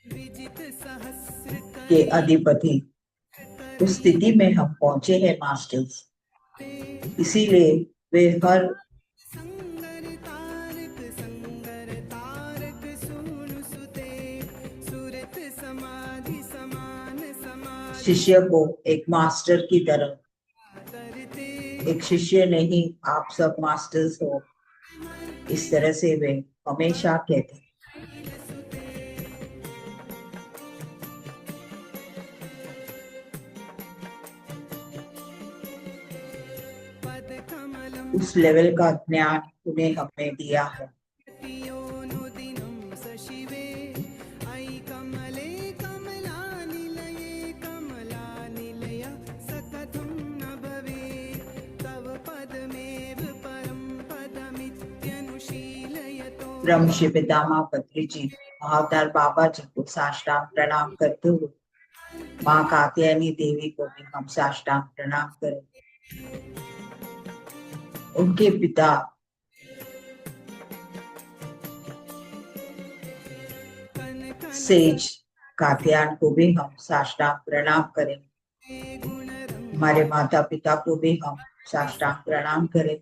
विजित सहस्र के अधिपति उस स्थिति में हम पहुंचे हैं मास्टर्स, इसीलिए वे हर संगर तारक सूनु सुते सुरत समाधि समान समाधि शिष्य को एक मास्टर की तरह, करते एक शिष्य नहीं आप सब मास्टर्स हो, इस तरह से वे हमेशा कहते। पद कमलम उस लेवल का ज्ञान उन्हें हमने दिया है। योनुदिनं सशिवे अयि कमले कमलानिलये कमलानिलय सकथं न भवेत् तव पदमेव परं पदमित्यनुशीलयतो ब्रह्म श्री पितामह पत्री जी महावतार बाबा जी को साष्टांग प्रणाम करते हुए माँ कात्यायनी देवी को भी हम साष्टांग प्रणाम करें। उनके पिता सेज कात्यायन को भी हम साष्टांग प्रणाम करें। हमारे माता पिता को भी हम साष्टांग प्रणाम करें।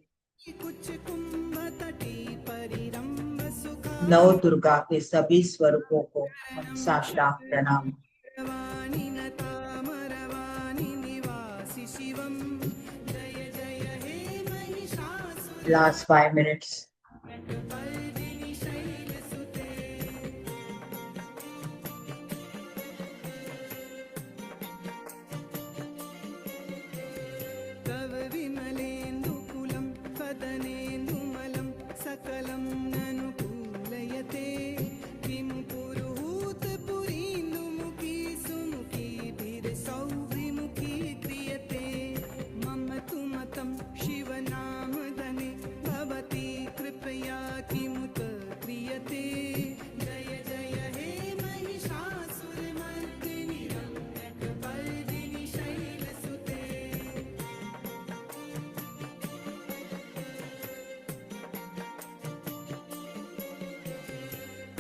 कुछ कुंभ तटी परिरंभ सुखा नव दुर्गा के सभी स्वरूपों को हम साष्टांग प्रणाम। वाणी नतामरवाणी निवासि शिवं जय जय हे महिषासुर Last 5 minutes. पर्दिनि शैलसुते। तव विमलेन्दुकुलं कदनेन्दुमलं सकलं ननुकूलयते किं पुरुहूत पुरीन्दुमुखी सुमुखीभिर्सौभिमुखी क्रियते मम तु मतं शिवनामधने भवती कृपया किमुत क्रियते जय जय हे महिषासुरमर्दिनि रम्यकपर्दिनि शैलसुते।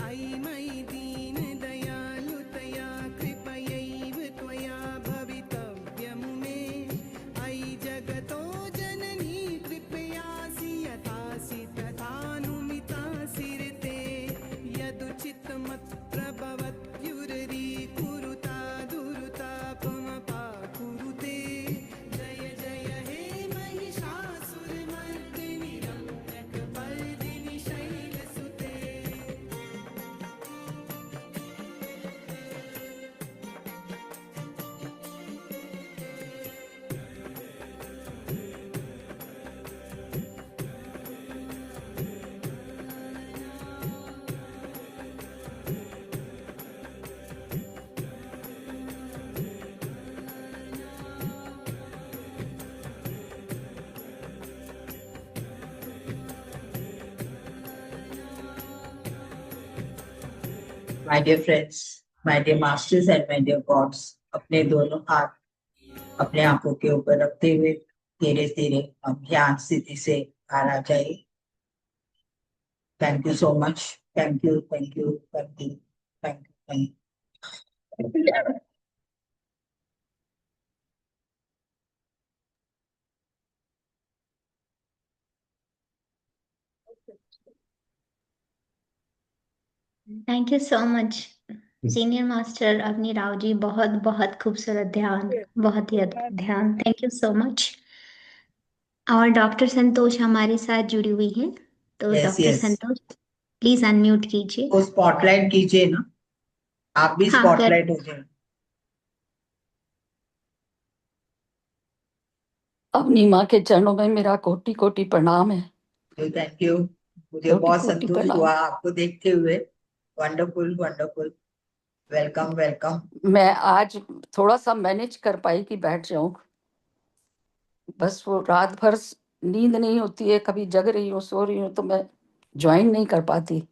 अयि मयि दीनदयालुतया कृपयैव त्वया भवितव्यमुमे अयि जगतो जननी कृपयासि यथासि तथानुमितासि ऋते यदुचितमत्र भवत्युररीकुरुता दुरुतापमपाकुरुते जय जय हे Mahishasuramardini रम्यकपर्दिनि शैलसुते। My dear friends, my dear masters and my dear gods, अपने दोनों हाथ अपने आंखों के ऊपर रखते हुए धीरे धीरे हम ध्यान स्थिति से बाहर आ जाइए। Thank you so much. Thank you, thank you, thank you, thank you, thank you. Thank you so much senior master Avni Rao ji. बहुत बहुत खूबसूरत ध्यान, बहुत ही अद्भुत ध्यान। Thank you so much. और डॉक्टर संतोष हमारे साथ जुड़ी हुई हैं, तो Yes, doctor yes. Santosh please unmute कीजिए। वो स्पॉटलाइट कीजिए ना, आप भी हाँ, स्पॉटलाइट हो जाए। अपनी माँ के चरणों में मेरा कोटि कोटि प्रणाम है। Thank you. मुझे कोटि बहुत कोटि संतोष प्रणाम। हुआ आपको देखते हुए। Wonderful wonderful. Welcome welcome. मैं आज थोड़ा सा मैनेज कर पाई कि बैठ जाऊं, बस वो रात भर नींद नहीं होती है, कभी जग रही हूँ सो रही हूँ तो मैं ज्वाइन नहीं कर पाती।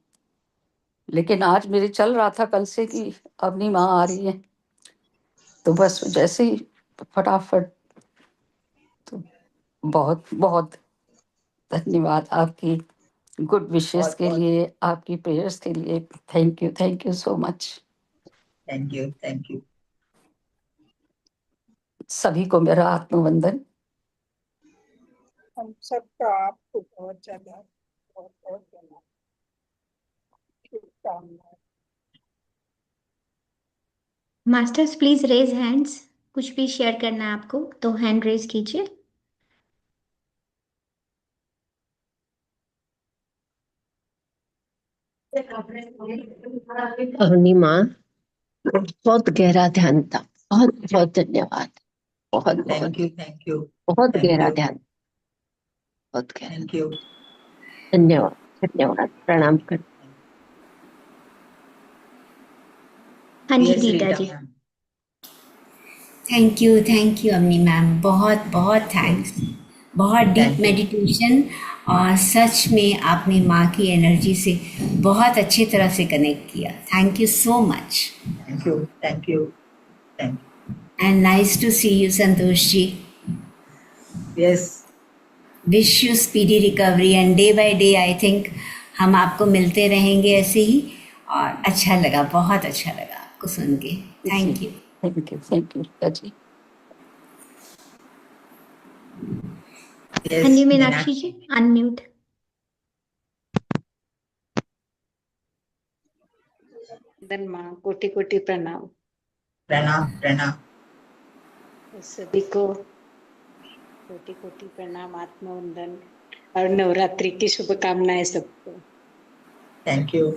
लेकिन आज मेरे चल रहा था कल से कि अपनी माँ आ रही है, तो बस जैसे ही फटाफट। तो बहुत बहुत धन्यवाद आपकी गुड विशेस बहुत के बहुत लिए, आपकी प्रेयर्स के लिए। Thank you so much. Thank you thank you. सभी को मेरा आत्मवंदन। हम सबका आपको बहुत ज्यादा बहुत बहुत धन्यवाद, शुभकामनाएं। Masters please raise hands. कुछ भी शेयर करना है आपको तो हैंड रेज कीजिए। अपनी माँ, बहुत गहरा ध्यान था। बहुत बहुत धन्यवाद। बहुत बहुत थैंक यू थैंक यू बहुत थैंक गहरा यू ध्यान, बहुत गहरा। Thank you. धन्यवाद धन्यवाद, प्रणाम कर। हाँ जी yes Rita Rita ji. Ma'am. Thank you Avni ma'am, बहुत बहुत थैंक्स। बहुत डीप Thank you. मेडिटेशन, और सच में आपने माँ की एनर्जी से बहुत अच्छी तरह से कनेक्ट किया। Thank you so much thank you thank you thank and nice to see you Santosh ji. You. Yes wish you speedy recovery and day by day I think हम आपको मिलते रहेंगे ऐसे ही। और अच्छा लगा, बहुत अच्छा लगा आपको सुन के। Thank you. थैंक यू जी। हाँ जी यस मीनाक्षी जी अनम्यूट। वंदन माँ, कोटि कोटि प्रणाम प्रणाम प्रणाम। सभी को। कोटि कोटि प्रणाम, आत्मवंदन और नवरात्रि की शुभकामनाएं सबको। Thank you.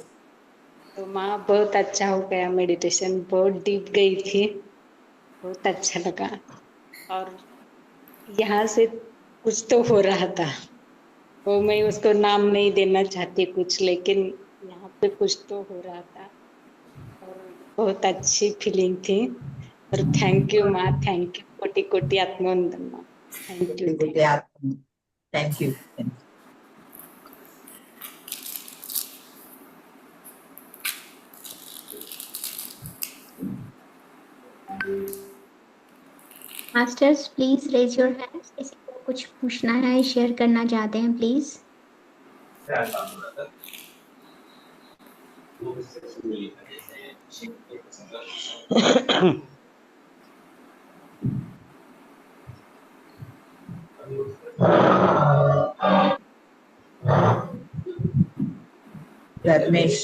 तो माँ बहुत अच्छा हो गया, मेडिटेशन बहुत डीप गई थी, बहुत अच्छा लगा। और यहाँ से कुछ तो हो रहा था, वो मैं उसको नाम नहीं देना चाहती कुछ, लेकिन यहाँ पे कुछ तो हो रहा था और बहुत अच्छी फीलिंग थी। और थैंक यू माँ, थैंक यू, कोटि कोटि आत्मवंदन माँ। थैंक यू गुड डे आपको। Thank you. Masters please raise your hands. किसी को कुछ पूछना है, शेयर करना चाहते हैं प्लीज। धर्मेश।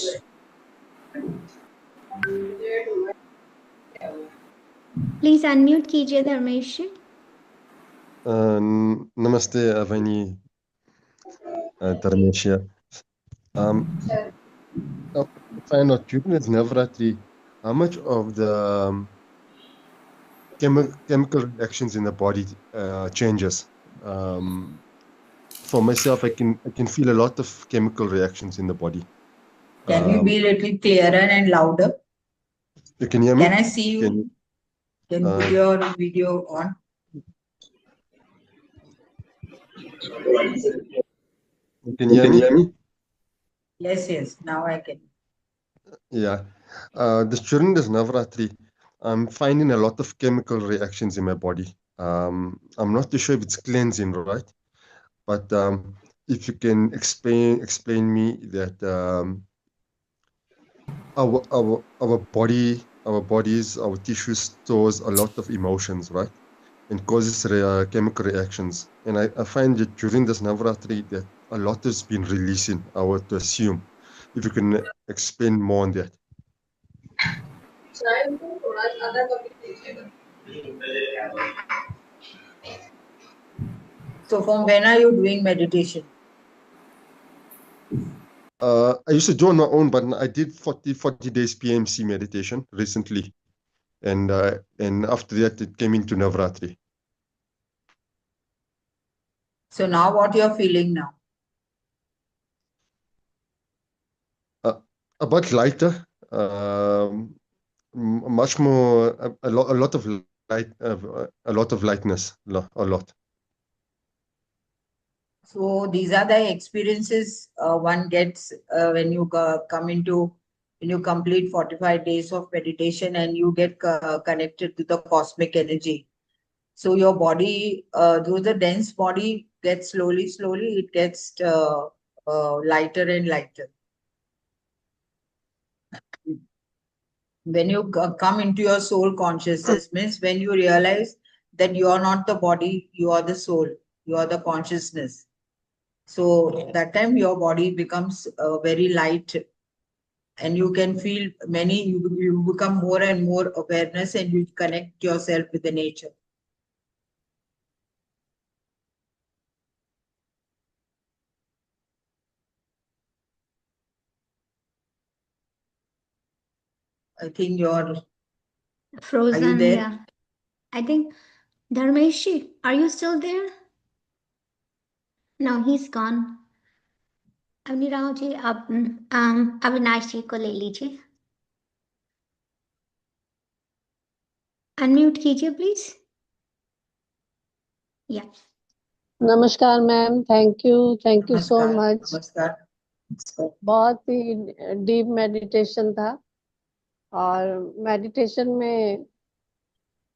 प्लीज अनम्यूट कीजिए धर्मेश जी। Namaste, Avani, Dharmesh here. To find out during this Navratri, how much of the chemical reactions in the body changes. For myself, I can feel a lot of chemical reactions in the body. Can you be a little clearer and louder? You can hear me? Can I see you? Can you put your video on? You can hear me? Yes, now I can. Yeah. During this Navratri, I'm finding a lot of chemical reactions in my body. I'm not too sure if it's cleansing, right? But if you can explain me that our bodies, our tissues stores a lot of emotions, right? And causes chemical reactions. And I find that during this Navratri that a lot has been releasing, I would assume. If you can explain more on that. So from when are you doing meditation? I used to do on my own, but I did 40 days PMC meditation recently. And after that, it came into Navratri. So now what you're feeling now? A bit lighter, much more, a lot of lightness, a lot. So these are the experiences one gets when you when you complete 45 days of meditation and you get connected to the cosmic energy. So your body, though the dense body gets slowly, it gets lighter and lighter. When you come into your soul consciousness, means when you realize that you are not the body, you are the soul, you are the consciousness. So that time your body becomes very light, and you can feel you become more and more awareness, and you connect yourself with the nature. I think are you Frozen, there? yeah. I think Dharmeshi, are you still there? No, he's gone. Avani Rao जी, आप अविनाश जी को ले लीजिए. अनम्यूट कीजिए प्लीज. या नमस्कार मैम, थैंक यू सो नमस्कार, मच. नमस्कार. बहुत ही डीप मेडिटेशन था, और मेडिटेशन में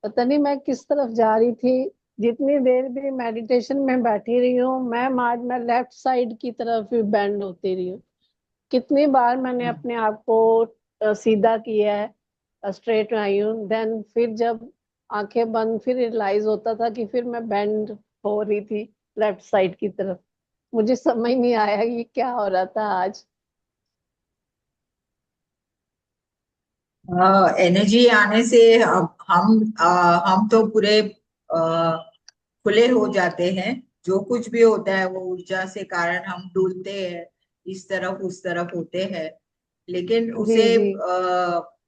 पता नहीं मैं किस तरफ जा रही थी. जितनी देर भी मेडिटेशन में बैठी रही हूँ, मैं लेफ्ट साइड की तरफ ही बेंड होती रही हूँ. कितनी बार मैंने अपने आप को सीधा किया है, स्ट्रेट आई हूँ, देन फिर जब आंखें बंद फिर रियलाइज होता था कि फिर मैं बेंड हो रही थी लेफ्ट साइड की तरफ. मुझे समझ नहीं आया ये क्या हो रहा था आज. एनर्जी आने से हम तो पूरे खुले हो जाते हैं. जो कुछ भी होता है वो ऊर्जा से कारण हम डूलते हैं, इस तरफ उस तरफ होते हैं. लेकिन उसे जी.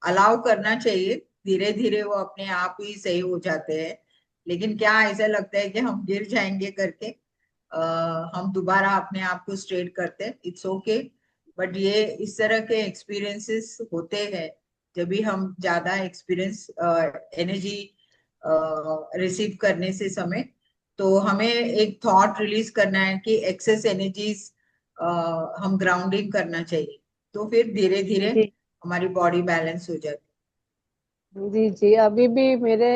अलाउ करना चाहिए. धीरे धीरे वो अपने आप ही सही हो जाते हैं. लेकिन क्या ऐसा लगता है कि हम गिर जाएंगे करके हम दोबारा अपने आप को स्ट्रेट करते हैं. It's okay. बट ये इस तरह के एक्सपीरियंसेस होते हैं जब भी हम ज्यादा एक्सपीरियंस एनर्जी रिसीव करने से समय, तो हमें एक थॉट रिलीज करना है कि एक्सेस एनर्जीज हम ग्राउंडिंग करना चाहिए. तो फिर धीरे धीरे जी. हमारी बॉडी बैलेंस हो जाती जी, अभी भी मेरे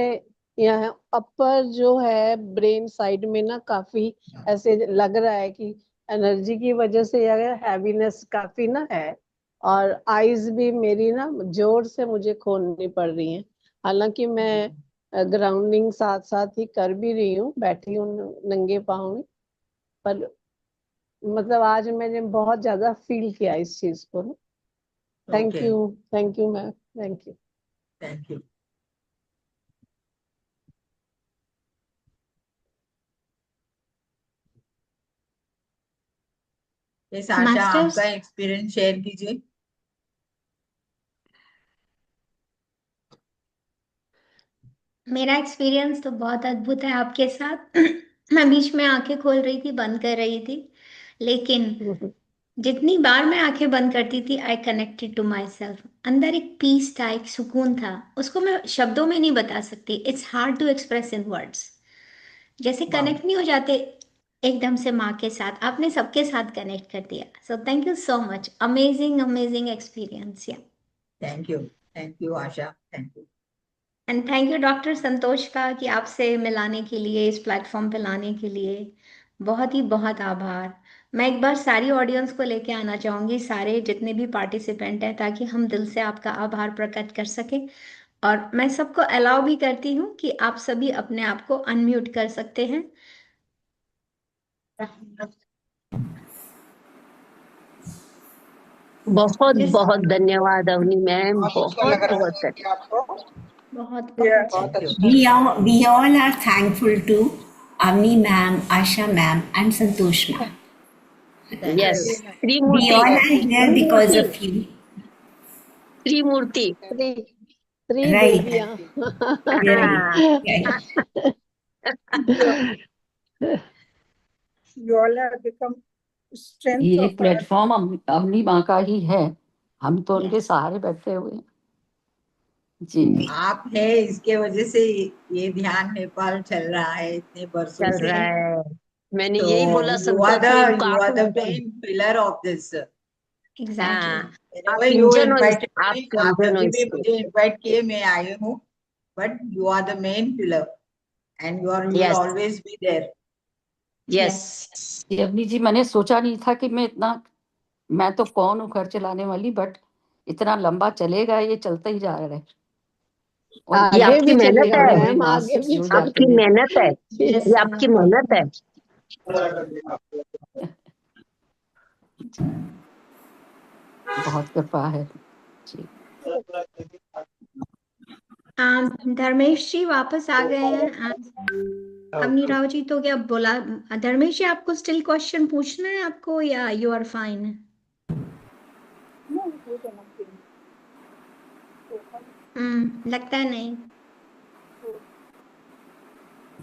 यहाँ अपर जो है ब्रेन साइड में ना काफी ऐसे लग रहा है कि एनर्जी की वजह से हैवीनेस काफी ना है. और आईज भी मेरी ना जोर से मुझे खोलनी पड़ रही हैं. हालांकि मैं ग्राउंडिंग साथ साथ ही कर भी रही हूँ, बैठी हूँ नंगे पाँव में. पर मतलब आज मैंने बहुत ज्यादा फील किया इस चीज को ना. है. Okay, thank you ma'am, thank you. Thank you. ये आशा, मास्टर्स, आपका एक्सपीरियंस शेयर कीजिए. मेरा एक्सपीरियंस तो बहुत अद्भुत है आपके साथ. मैं बीच में आंखें खोल रही थी, बंद कर रही थी, लेकिन जितनी बार मैं आंखें बंद करती थी I connected to myself. अंदर एक पीस था, एक सुकून था, उसको मैं शब्दों में नहीं बता सकती. It's hard to express in words. जैसे वाह, कनेक्ट नहीं हो जाते एकदम से माँ के साथ, आपने सबके साथ कनेक्ट कर दिया. So thank you so much. Amazing amazing experience. या thank you Asha, thank you. And thank you doctor Santosh का कि आपसे मिलाने के लिए, इस प्लेटफॉर्म पे लाने के लिए बहुत ही बहुत आभार. मैं एक बार सारी ऑडियंस को लेके आना चाहूँगी, सारे जितने भी पार्टिसिपेंट हैं, ताकि हम दिल से आपका आभार प्रकट कर सकें. और मैं सबको अलाउ भी करती हूँ कि आप सभी अपने आप को अनम्यूट कर सकते हैं. बहुत जिस बहुत धन्यवाद अवनी मैम, बहुत अच्छा बहुत लग रहा बहुत है कि आपको. बहुत Yeah, बहुत बहुत थैंक यू. अच्छा. We all are thankful to Avni ma'am, Asha ma'am, and Santosh ma'am. Thank yes. You. We Trimurti, all are here because of you. त्रिमूर्ति, त्रि Right. देवियां. Right. Right. You all have become strength ये of our. प्लेटफॉर्म अपनी माँ का ही है, हम तो उनके Yes. सहारे बैठे हुए हैं। जी आप है, इसके वजह से ये ध्यान नेपाल चल रहा है इतने बरसों चल से। रहा है। मैंने तो यही बोला you सबका are कि the काफी main pillar of this. Exactly. हाँ, आप Whenever you इंजन हो invited आप me, आप इंजन हो जब भी इसके। मुझे इनवाइट किए मैं आई हूँ, but you are the main pillar and you will Yes. always be there. Yes जी, अवनी जी, मैंने सोचा नहीं था कि मैं तो कौन हूँ घर चलाने वाली, बट इतना लंबा चलेगा, ये चलता ही जा रहा है। और ये आगे आपकी भी मेहनत चलेगा है, मैम, आगे मास्टर्स भी जुड़ जाते आपकी हैं। मेहनत है, Yes, ये आपकी मेहनत है। बहुत कृपा है जी। धर्मेश जी वापस आ गए हैं। अवनी राव जी तो क्या बोला, धर्मेश जी आपको स्टिल क्वेश्चन पूछना है आपको या you are fine? No, good enough. लगता है नहीं।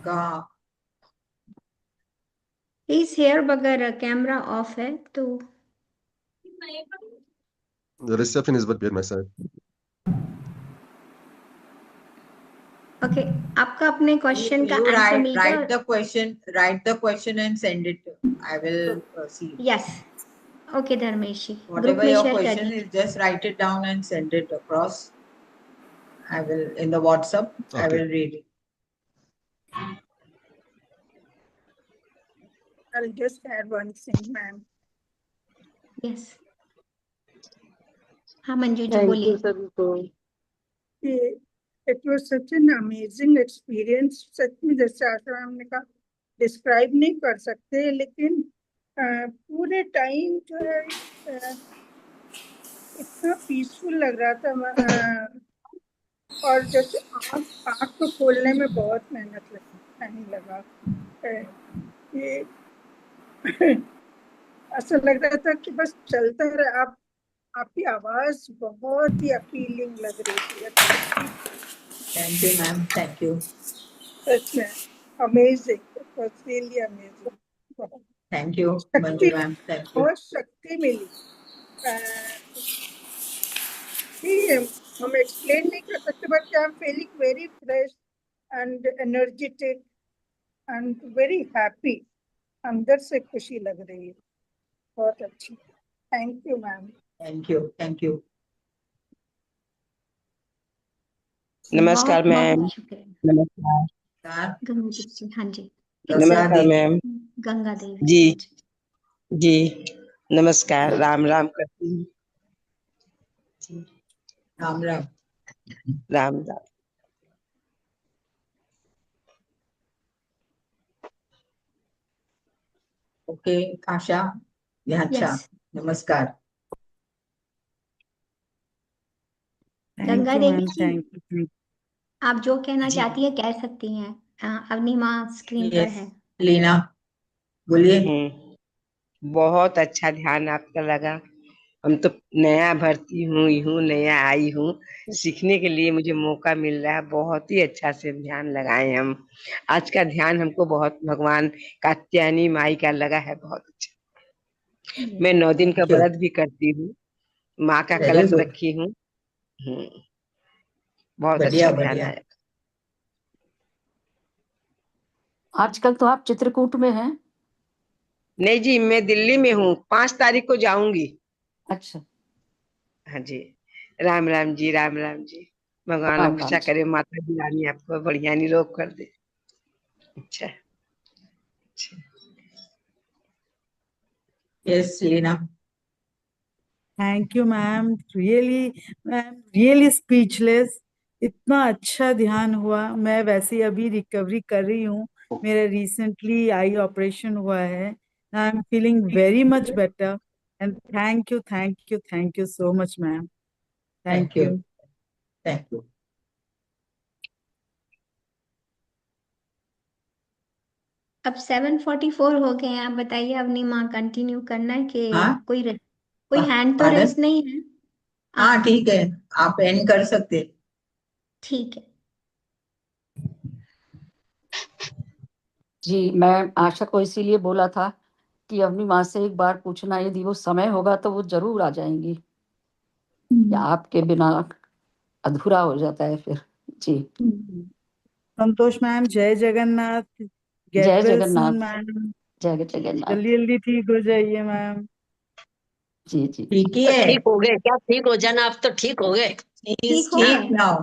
का इस हेयर बगैर कैमरा ऑफ है तो The reception is very bad my side. Okay, आपका अपने क्वेश्चन का you आंसर write मिल गया? write the question and send it. I will see. Yes, okay Dharmesh ji, group Whatever में your शेयर कर question दीजिए। is, just write it down and send it across. I will in the WhatsApp. I Okay. will read it. I'll just add one thing, ma'am. Yes, हाँ मंजू जी थैंक यू बोलिए। सर को। It was such an amazing experience. सच में जैसे आशा मैम ने कहा, डिस्क्राइब नहीं कर सकते, लेकिन पूरे टाइम जो है इतना पीसफुल लग रहा था। और जैसे आँख को खोलने में बहुत मेहनत लगी, टाइम लगा। ये ऐसा लग रहा था कि बस चलता रहे। आपकी आवाज बहुत ही अपीलिंग लग रही थी। Thank you, ma'am. Thank you. सच में amazing, it was really amazing. Thank you, Manju ma'am. Thank you. बहुत शक्ति मिली। हम एक्सप्लेन नहीं कर सकते, but I am feeling very fresh and energetic and very happy. अंदर से खुशी लग रही है, बहुत अच्छी। Thank you ma'am. Thank you. Thank you. नमस्कार बहुत मैम। बहुत शुक्रिया। नमस्कार। गंगादीप जी, हाँ जी। नमस्कार मैम। गंगा देवी जी हाँ जी नमस्कार, राम राम करती हूँ। Ram Ram. Ram Ram. Okay, Asha. Yeah, अच्छा। यस, नमस्कार। गंगा देवी जी, थैंक यू। आप जो कहना जी चाहती है कह सकती हैं। अवनी माँ स्क्रीन पर Yes, है। लीना बोलिए। बहुत अच्छा ध्यान आपका लगा। हम तो नया भर्ती हूँ नया आई हूँ, सीखने के लिए मुझे मौका मिल रहा है। बहुत ही अच्छा से ध्यान लगाए हम। आज का ध्यान हमको बहुत भगवान कात्यायनी माई का लगा है, बहुत अच्छा। मैं 9 दिन का Thank you. व्रत भी करती हूँ, माँ का Very कलश good. रखी हूँ। बहुत बढ़िया अच्छा ध्यान बढ़िया। आया। आजकल तो आप चित्रकूट में हैं। नहीं जी, मैं दिल्ली में हूँ, 5 तारीख को जाऊंगी। अच्छा, हाँ जी। राम राम जी, राम राम जी। भगवान राम राम अच्छा जी। करे, माता जी रानी आपको बढ़िया निरोग कर दे। अच्छा अच्छा। Yes, Leena. Thank you ma'am, really speechless. इतना अच्छा ध्यान हुआ। मैं वैसे ही अभी रिकवरी कर रही हूँ, मेरा रिसेंटली आई ऑपरेशन हुआ है। I am feeling very much better and thank you so much ma'am. Thank thank you. You. Thank you. अब 7:44 हो गए हैं। आप बताइए अवनी माँ, कंटिन्यू करना है कि हाँ कोई हैंड तो pardon? रेस नहीं है? हाँ ठीक है, आप एंड कर सकते। ठीक है। जी, मैं आशा को इसीलिए बोला था कि अपनी माँ से एक बार पूछना, यदि वो समय होगा तो वो जरूर आ जाएंगी। या आपके बिना अधूरा हो जाता है फिर। जी, संतोष मैम, जय जगन्नाथ। गेट जय वेल जगन्नाथ। सून मैम। जय जगन्नाथ। जल्दी जल्दी ठीक हो जाइए मैम। जी जी। ठीक ही तो है, ठीक हो गए क्या? ठीक हो जाना, आप तो ठीक हो गए। ठीक हो ठीक गए। नाउ।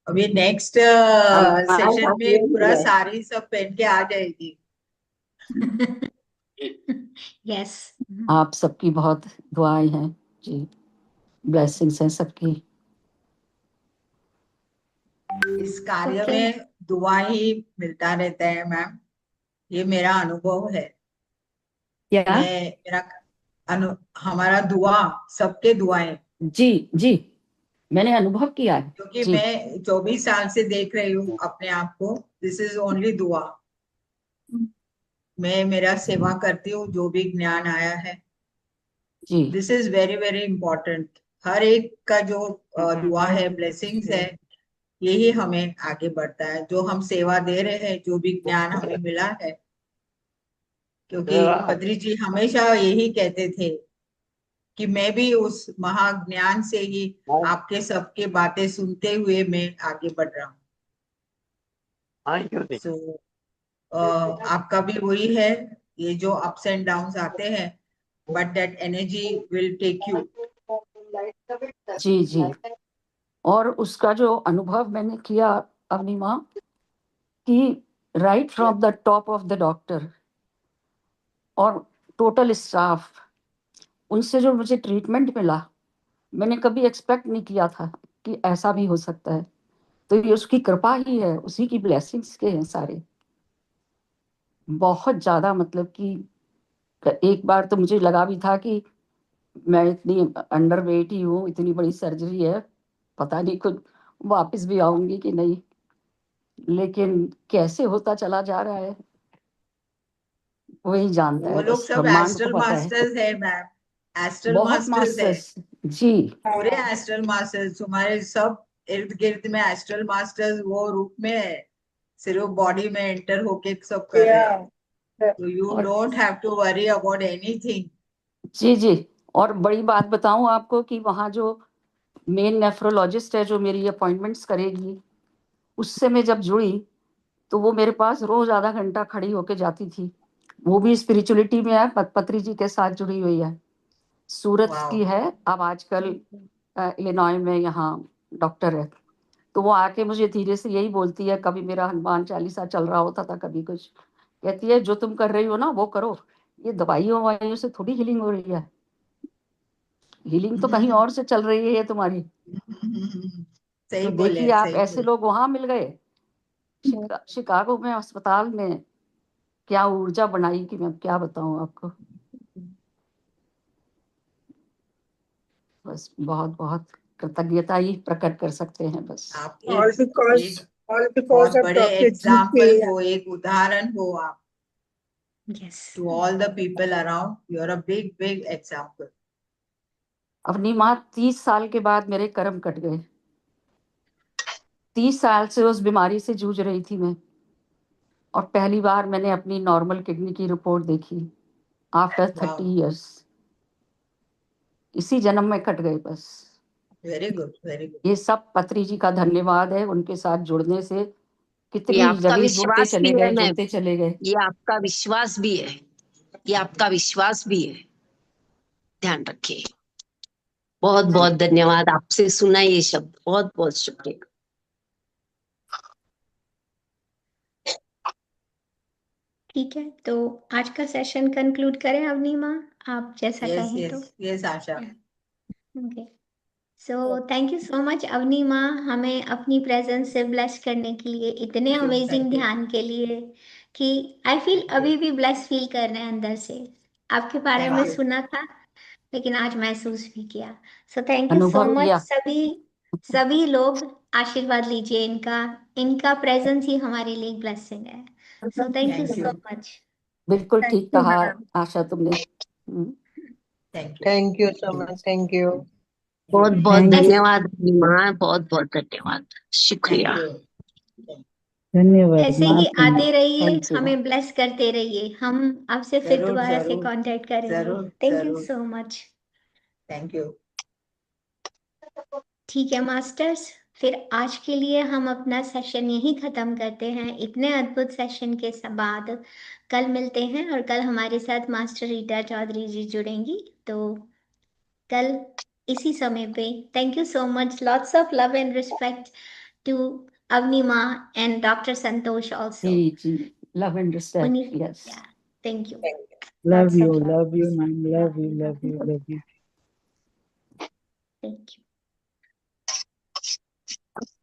अभी नेक्स्ट हमारे सेशन साथ में यही पूरा है। साड़ी सब पहन के आ जाएगी। यस। आप सबकी बहुत दुआएं हैं जी, ब्लेसिंग्स हैं सबकी। इस कार्य ओके। में दुआ ही मिलता रहता है मैम, ये मेरा अनुभव है। क्या? मेरा हमारा दुआ, सबके दुआएं, जी जी, मैंने अनुभव किया है क्योंकि जी। मैं 24 साल से देख रही हूँ अपने आप को। दिस इज ओनली दुआ। मैं मेरा सेवा करती हूँ, जो भी ज्ञान आया है। जी this is very very important. हर एक का जो दुआ है, ब्लेसिंग्स है, यही हमें आगे बढ़ता है। जो हम सेवा दे रहे हैं, जो भी ज्ञान हमें मिला है, क्योंकि पत्री जी हमेशा यही कहते थे कि मैं भी उस महाज्ञान से ही आपके सबके बातें सुनते हुए मैं आगे बढ़ रहा हूँ। सो आपका भी वही है। ये जो अप्स एंड डाउन्स आते हैं, but that energy will take you. जी जी। और उसका जो अनुभव मैंने किया अपनी माँ कि right from the top of the doctor और टोटल स्टाफ, उनसे जो मुझे ट्रीटमेंट मिला, मैंने कभी एक्सपेक्ट नहीं किया था कि ऐसा भी हो सकता है। तो ये उसकी कृपा ही है, उसी की ब्लेसिंग्स के हैं सारे। बहुत ज्यादा, मतलब कि एक बार तो मुझे लगा भी था कि मैं इतनी अंडर वेट ही हूँ, इतनी बड़ी सर्जरी है, पता नहीं खुद वापस भी आऊंगी कि नहीं। लेकिन कैसे होता चला जा रहा है वही जानता वो है, लोग बस सब ब्रह्मांड को एस्ट्रल पता है। मास्टर्स है मैम, एस्ट्रल बहुत मास्टर्स है, मास्टर्स जी। पूरे एस्ट्रल मास्टर्स तुम्हारे सब इर्द गिर्द में। एस्ट्रल मास्टर्स वो रूप में है, सिर्फ बॉडी में एंटर होके सब कर रहे हैं। तो यू और don't have to worry about anything. जी जी। और बड़ी बात बताऊं आपको कि वहाँ जो मेन नेफ्रोलॉजिस्ट है जो मेरी अपॉइंटमेंट्स करेगी, उससे मैं जब जुड़ी तो वो मेरे पास रोज आधा घंटा खड़ी होके जाती थी। वो भी स्पिरिचुअलिटी में है, पत्री जी के साथ जुड़ी हुई है, सूरत की है, अब आजकल इलिनॉय में यहाँ डॉक्टर है। तो वो आके मुझे धीरे से यही बोलती है, कभी मेरा हनुमान चालीसा चल रहा होता था, कभी कुछ, कहती है जो तुम कर रही हो ना वो करो, ये दवाइयों ववाइयों से थोड़ी हीलिंग हो रही है, हीलिंग तो कहीं और से चल रही है तुम्हारी। सही तो बोले, देखिए आप सही ऐसे बोले। लोग वहां मिल गए, शिकागो में अस्पताल में, क्या ऊर्जा बनाई कि मैं क्या बताऊं आपको। बस बहुत बहुत कृतज्ञता ही प्रकट कर सकते हैं बस। आप All because एक all because बहुत of बड़े Dr. Example GK. हो, एक उदाहरण हो आप yes. To all the people around. You are a big big example. अपनी माँ 30 साल के बाद मेरे कर्म कट गए। 30 साल से उस बीमारी से जूझ रही थी मैं, और पहली बार मैंने अपनी नॉर्मल किडनी की रिपोर्ट देखी आफ्टर 30 इयर्स। इसी जन्म में कट गए बस। Very good, very good. ये सब पत्री जी का धन्यवाद है, उनके साथ जुड़ने से ये कितनी आपका जगह विश्वास भी है मैम, जुड़ते चले गए। ये आपका विश्वास भी है, ये आपका विश्वास भी है, ध्यान रखिए। बहुत बहुत धन्यवाद, आपसे सुना ये शब्द, बहुत बहुत शुक्रिया। ठीक है, तो आज का सेशन कंक्लूड करें अवनी माँ, आप जैसा यस कहें तो। Yes yes Asha. Okay, so thank you so much Avni माँ, हमें अपनी प्रेजेंस से ब्लेस करने के लिए, इतने अमेजिंग ध्यान के लिए, कि आई फील अभी भी ब्लेस फील कर रहे हैं अंदर से। आपके बारे में सुना था, लेकिन आज महसूस भी किया। सो थैंक यू सो अनुभव मच। किया। सभी सभी लोग आशीर्वाद लीजिए इनका, इनका प्रेजेंस ही हमारे लिए ब्लेसिंग है। सो thank you thank so you, much. बिल्कुल Thank ठीक you, कहा ma'am. आशा तुमने। Thank you. Thank you so much. Thank you. बहुत बहुत Thank you. धन्यवाद माँ, बहुत बहुत धन्यवाद, थैंक शुक्रिया। यू। धन्यवाद ऐसे माँ, ही आते धन्यवाद। रहिए, Thank you. हमें ब्लेस करते रहिए। हम आपसे फिर जरूर, दोबारा से जरूर, कांटेक्ट करेंगे। जरूर, थैंक यू जरूर। सो मच। Thank you. ठीक है मास्टर्स, फिर आज के लिए हम अपना सेशन यहीं खत्म करते हैं। इतने अद्भुत सेशन के बाद कल मिलते हैं, और कल हमारे साथ मास्टर रीटा चौधरी जी जुड़ेंगी, तो कल इसी समय पे। Thank you so much, lots of love and respect to Avni Ma and Dr. Santosh also. जी, love and respect. Yes. Yeah, thank you. Love Lots you, of love. love you, ma'am. Love you, love you, love you. Thank you.